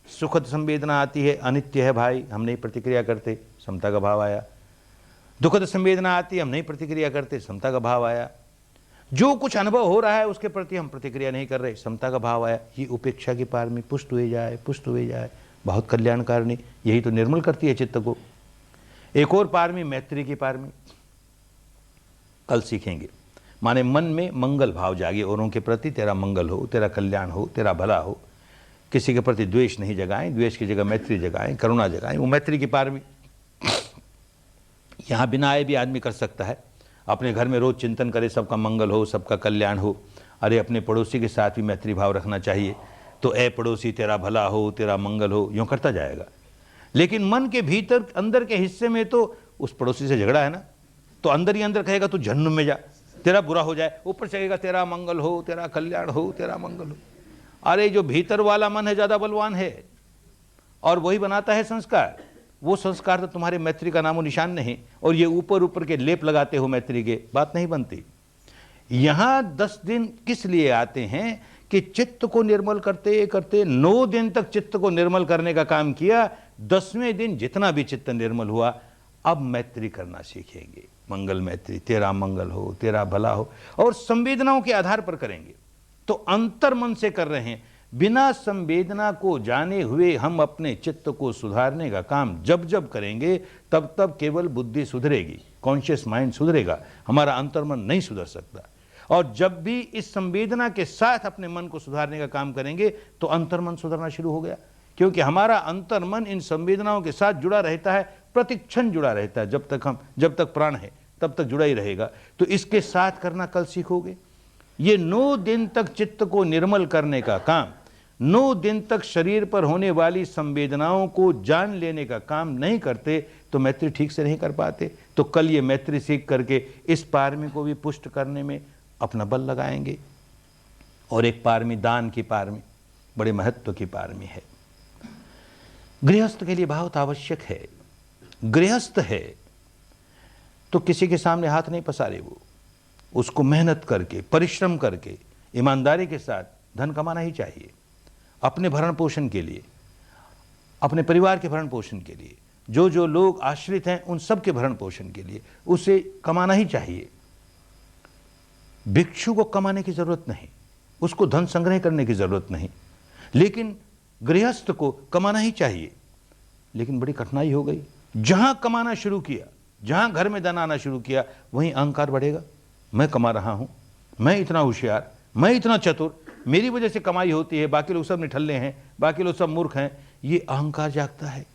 सुखद संवेदना आती है, अनित्य है भाई, हम नहीं प्रतिक्रिया करते, समता का भाव आया। दुखद संवेदना आती है, हम नहीं प्रतिक्रिया करते, समता का भाव आया। जो कुछ अनुभव हो रहा है उसके प्रति हम प्रतिक्रिया नहीं कर रहे, समता का भाव आया। ये उपेक्षा की पार में पुष्ट हुए जाए, पुष्ट हुए जाए, बहुत कल्याणकारिणी। यही तो निर्मल करती है चित्त को। एक और पार में मैत्री की पार में कल सीखेंगे। माने मन में मंगल भाव जागे, औरों के प्रति तेरा मंगल हो, तेरा कल्याण हो, तेरा भला हो। किसी के प्रति द्वेष नहीं जगाएं, द्वेष की जगह मैत्री जगाएं, करुणा जगाएं। वो मैत्री की पारवी यहाँ बिना आए भी आदमी कर सकता है। अपने घर में रोज चिंतन करे, सबका मंगल हो, सबका कल्याण हो। अरे अपने पड़ोसी के साथ भी मैत्री भाव रखना चाहिए। तो ए पड़ोसी तेरा भला हो, तेरा मंगल हो, यूं करता जाएगा। लेकिन मन के भीतर अंदर के हिस्से में तो उस पड़ोसी से झगड़ा है ना, तो अंदर ही अंदर कहेगा तू जहन्नुम में जा, तेरा बुरा हो जाए। ऊपर से कहेगा तेरा मंगल हो, तेरा कल्याण हो, तेरा मंगल हो। अरे जो भीतर वाला मन है ज्यादा बलवान है, और वही बनाता है संस्कार। वो संस्कार तो तुम्हारे मैत्री का नामो निशान नहीं। और ये ऊपर ऊपर के लेप लगाते हो मैत्री के, बात नहीं बनती। यहां 10 दिन किस लिए आते हैं कि चित्त को निर्मल करते करते 9 दिन तक चित्त को निर्मल करने का काम किया। 10वें दिन जितना भी चित्त निर्मल हुआ, अब मैत्री करना सीखेंगे। मंगल मैत्री, तेरा मंगल हो, तेरा भला हो, और संवेदनाओं के आधार पर करेंगे। तो अंतर मन से कर रहे हैं। बिना संवेदना को जाने हुए हम अपने चित्त को सुधारने का काम जब जब करेंगे, तब तब केवल बुद्धि सुधरेगी, कॉन्शियस माइंड सुधरेगा, हमारा अंतर्मन नहीं सुधर सकता। और जब भी इस संवेदना के साथ अपने मन को सुधारने का काम करेंगे तो अंतर्मन सुधरना शुरू हो गया। क्योंकि हमारा अंतर्मन इन संवेदनाओं के साथ जुड़ा रहता है, प्रतिक्षण जुड़ा रहता है। जब तक प्राण है तब तक जुड़ा ही रहेगा। तो इसके साथ करना कल सीखोगे। ये 9 दिन तक चित्त को निर्मल करने का काम, 9 दिन तक शरीर पर होने वाली संवेदनाओं को जान लेने का काम नहीं करते तो मैत्री ठीक से नहीं कर पाते। तो कल ये मैत्री सीख करके इस पारमी को भी पुष्ट करने में अपना बल लगाएंगे। और एक पारमी दान की पारमी, बड़े महत्व की पारमी है। गृहस्थ के लिए बहुत आवश्यक है। गृहस्थ है तो किसी के सामने हाथ नहीं पसारे, वो उसको मेहनत करके, परिश्रम करके, ईमानदारी के साथ धन कमाना ही चाहिए। अपने भरण पोषण के लिए, अपने परिवार के भरण पोषण के लिए, जो लोग आश्रित हैं उन सब के भरण पोषण के लिए उसे कमाना ही चाहिए। भिक्षु को कमाने की जरूरत नहीं, उसको धन संग्रह करने की जरूरत नहीं। लेकिन गृहस्थ को कमाना ही चाहिए। लेकिन बड़ी कठिनाई हो गई। जहां कमाना शुरू किया, जहां घर में धन आना शुरू किया, वहीं अहंकार बढ़ेगा। मैं कमा रहा हूं, मैं इतना होशियार, मैं इतना चतुर, मेरी वजह से कमाई होती है, बाकी लोग सब निठल्ले हैं, बाकी लोग सब मूर्ख हैं। ये अहंकार जागता है।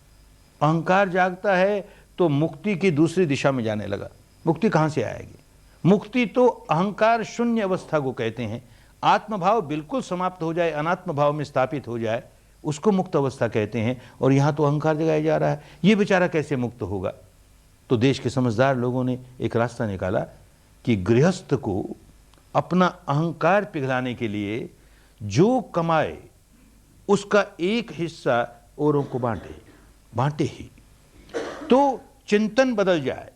अहंकार जागता है तो मुक्ति की दूसरी दिशा में जाने लगा। मुक्ति कहां से आएगी? मुक्ति तो अहंकार शून्य अवस्था को कहते हैं। आत्मभाव बिल्कुल समाप्त हो जाए, अनात्म भाव में स्थापित हो जाए, उसको मुक्त अवस्था कहते हैं। और यहां तो अहंकार जगाया जा रहा है। ये बेचारा कैसे मुक्त होगा? तो देश के समझदार लोगों ने एक रास्ता निकाला कि गृहस्थ को अपना अहंकार पिघलाने के लिए जो कमाए उसका एक हिस्सा औरों को बांटे ही, तो चिंतन बदल जाए।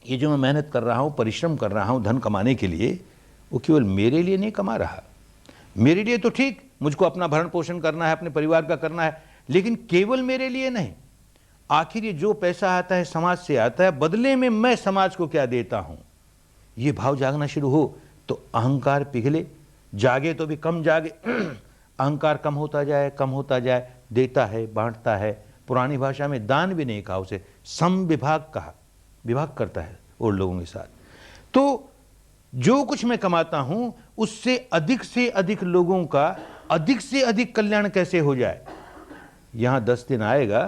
ये जो मैं मेहनत कर रहा हूं, परिश्रम कर रहा हूं धन कमाने के लिए, वो केवल मेरे लिए नहीं कमा रहा। मेरे लिए तो ठीक, मुझको अपना भरण पोषण करना है, अपने परिवार का करना है, लेकिन केवल मेरे लिए नहीं। आखिर ये जो पैसा आता है समाज से आता है, बदले में मैं समाज को क्या देता हूं, ये भाव जागना शुरू हो तो अहंकार पिघले। जागे तो भी कम जागे, अहंकार कम होता जाए, देता है, बांटता है। पुरानी भाषा में दान भी नहीं कहा, उसे समविभाग कहा, विभाग करता है और लोगों के साथ। तो जो कुछ मैं कमाता हूं उससे से अधिक लोगों का अधिक से अधिक कल्याण कैसे हो जाए। यहां 10 दिन आएगा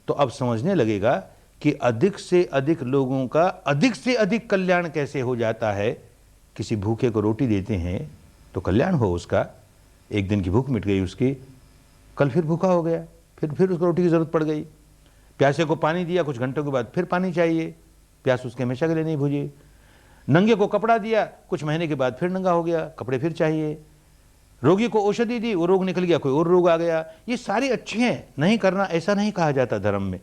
तो अब समझने लगेगा कि अधिक से अधिक लोगों का अधिक से अधिक कल्याण कैसे हो जाता है। किसी भूखे को रोटी देते हैं तो कल्याण हो उसका, एक दिन की भूख मिट गई उसकी, कल फिर भूखा हो गया, फिर उसको रोटी की जरूरत पड़ गई। प्यासे को पानी दिया, कुछ घंटों के बाद फिर पानी चाहिए, प्यास उसके हमेशा के लिए नहीं बुझी। नंगे को कपड़ा दिया, कुछ महीने के बाद फिर नंगा हो गया, कपड़े फिर चाहिए। रोगी को औषधि दी, वो रोग निकल गया, कोई और रोग आ गया। ये सारी अच्छी हैं, नहीं करना ऐसा नहीं कहा जाता धर्म में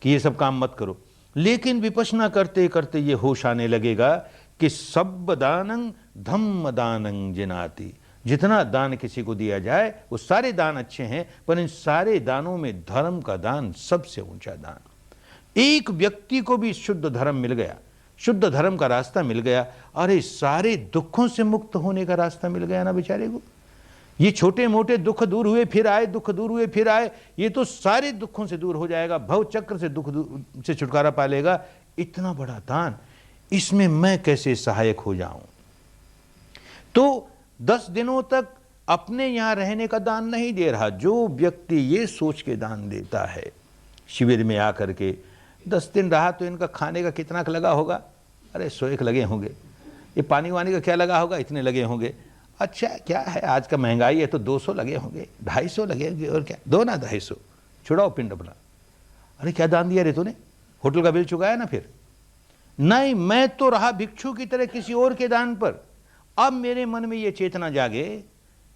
कि ये सब काम मत करो। लेकिन विपश्यना करते करते ये होश आने लगेगा कि सब दानं धम्म दानं जिनाति। जितना दान किसी को दिया जाए वो सारे दान अच्छे हैं, पर इन सारे दानों में धर्म का दान सबसे ऊंचा दान। एक व्यक्ति को भी शुद्ध धर्म मिल गया, शुद्ध धर्म का रास्ता मिल गया, अरे सारे दुखों से मुक्त होने का रास्ता मिल गया ना बेचारे को। ये छोटे मोटे दुख दूर हुए फिर आए, दुख दूर हुए फिर आए, ये तो सारे दुखों से दूर हो जाएगा, भव चक्र से दुख से छुटकारा पा लेगा। इतना बड़ा दान, इसमें मैं कैसे सहायक हो जाऊं? तो 10 दिनों तक अपने यहाँ रहने का दान नहीं दे रहा। जो व्यक्ति ये सोच के दान देता है, शिविर में आकर के 10 दिन रहा तो इनका खाने का कितना लगा होगा? अरे 100 लगे होंगे। ये पानी वानी का क्या लगा होगा? इतने लगे होंगे। अच्छा क्या है, आज का महंगाई है तो 200 लगे होंगे, 250 लगे होंगे, और क्या, दो ना 250, छुड़ाओ पिंड अपना। अरे क्या दान दिया रे तूने? होटल का बिल चुकाया ना? फिर नहीं, मैं तो रहा भिक्षु की तरह किसी और के दान पर। अब मेरे मन में ये चेतना जागे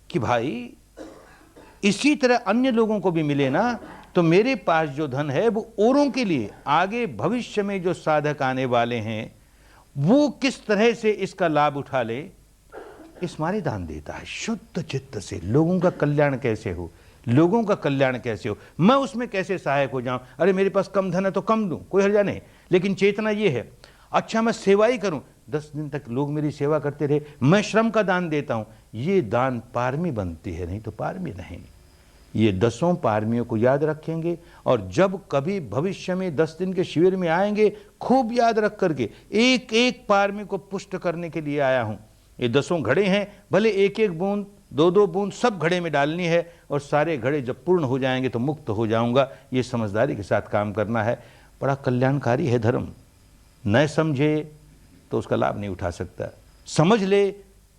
कि भाई इसी तरह अन्य लोगों को भी मिले ना, तो मेरे पास जो धन है वो औरों के लिए, आगे भविष्य में जो साधक आने वाले हैं वो किस तरह से इसका लाभ उठा ले, इस मारे दान देता है। शुद्ध चित्त से लोगों का कल्याण कैसे हो, लोगों का कल्याण कैसे हो, मैं उसमें कैसे सहायक हो जाऊं। अरे मेरे पास कम धन है तो कम दूं, कोई हर्जा नहीं, लेकिन चेतना ये है, अच्छा मैं सेवा ही करूं, 10 दिन तक लोग मेरी सेवा करते रहे, मैं श्रम का दान देता हूं, ये दान पारमी बनती है, नहीं तो पारमी नहीं। ये 10 पारमियों को याद रखेंगे और जब कभी भविष्य में 10 दिन के शिविर में आएंगे, खूब याद रख करके, एक एक पारमी को पुष्ट करने के लिए आया हूं। ये 10 घड़े हैं, भले एक एक बूंद 2-2 बूंद सब घड़े में डालनी है, और सारे घड़े जब पूर्ण हो जाएंगे तो मुक्त हो जाऊंगा। ये समझदारी के साथ काम करना है। बड़ा कल्याणकारी है धर्म। न समझे तो उसका लाभ नहीं उठा सकता, समझ ले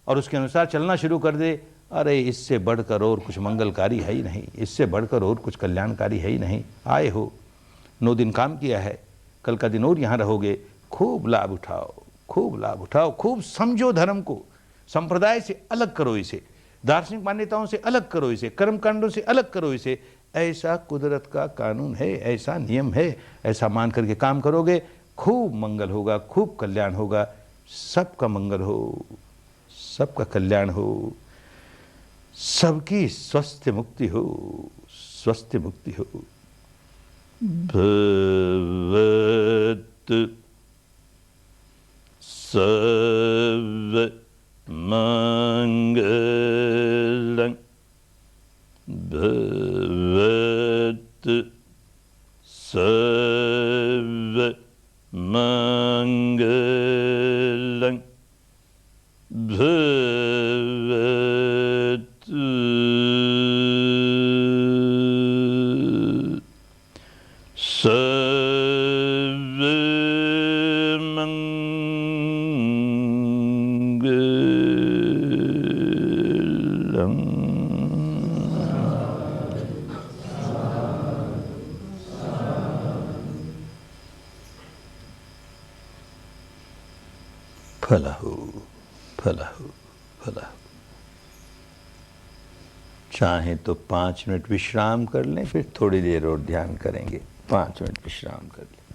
और उसके अनुसार चलना शुरू कर दे, अरे इससे बढ़कर और कुछ मंगलकारी है ही नहीं, इससे बढ़कर और कुछ कल्याणकारी है ही नहीं। आए हो, 9 दिन काम किया है, कल का दिन और यहाँ रहोगे, खूब लाभ उठाओ, खूब लाभ उठाओ, खूब समझो धर्म को, संप्रदाय से अलग करो इसे, दार्शनिक मान्यताओं से अलग करो इसे, कर्मकांडों से अलग करो इसे। ऐसा कुदरत का कानून है, ऐसा नियम है, ऐसा मान करके काम करोगे, खूब मंगल होगा, खूब कल्याण होगा। सबका मंगल हो, सबका कल्याण हो, सबकी स्वस्थ मुक्ति हो, स्वस्थ मुक्ति हो। भवत सर्व मंगलं, भवत सर्व मंगलं, भवत सर्व मंगलं। भला हो, भला हो, भला हो। चाहें तो 5 मिनट विश्राम कर लें, फिर थोड़ी देर और ध्यान करेंगे। 5 मिनट विश्राम कर लें।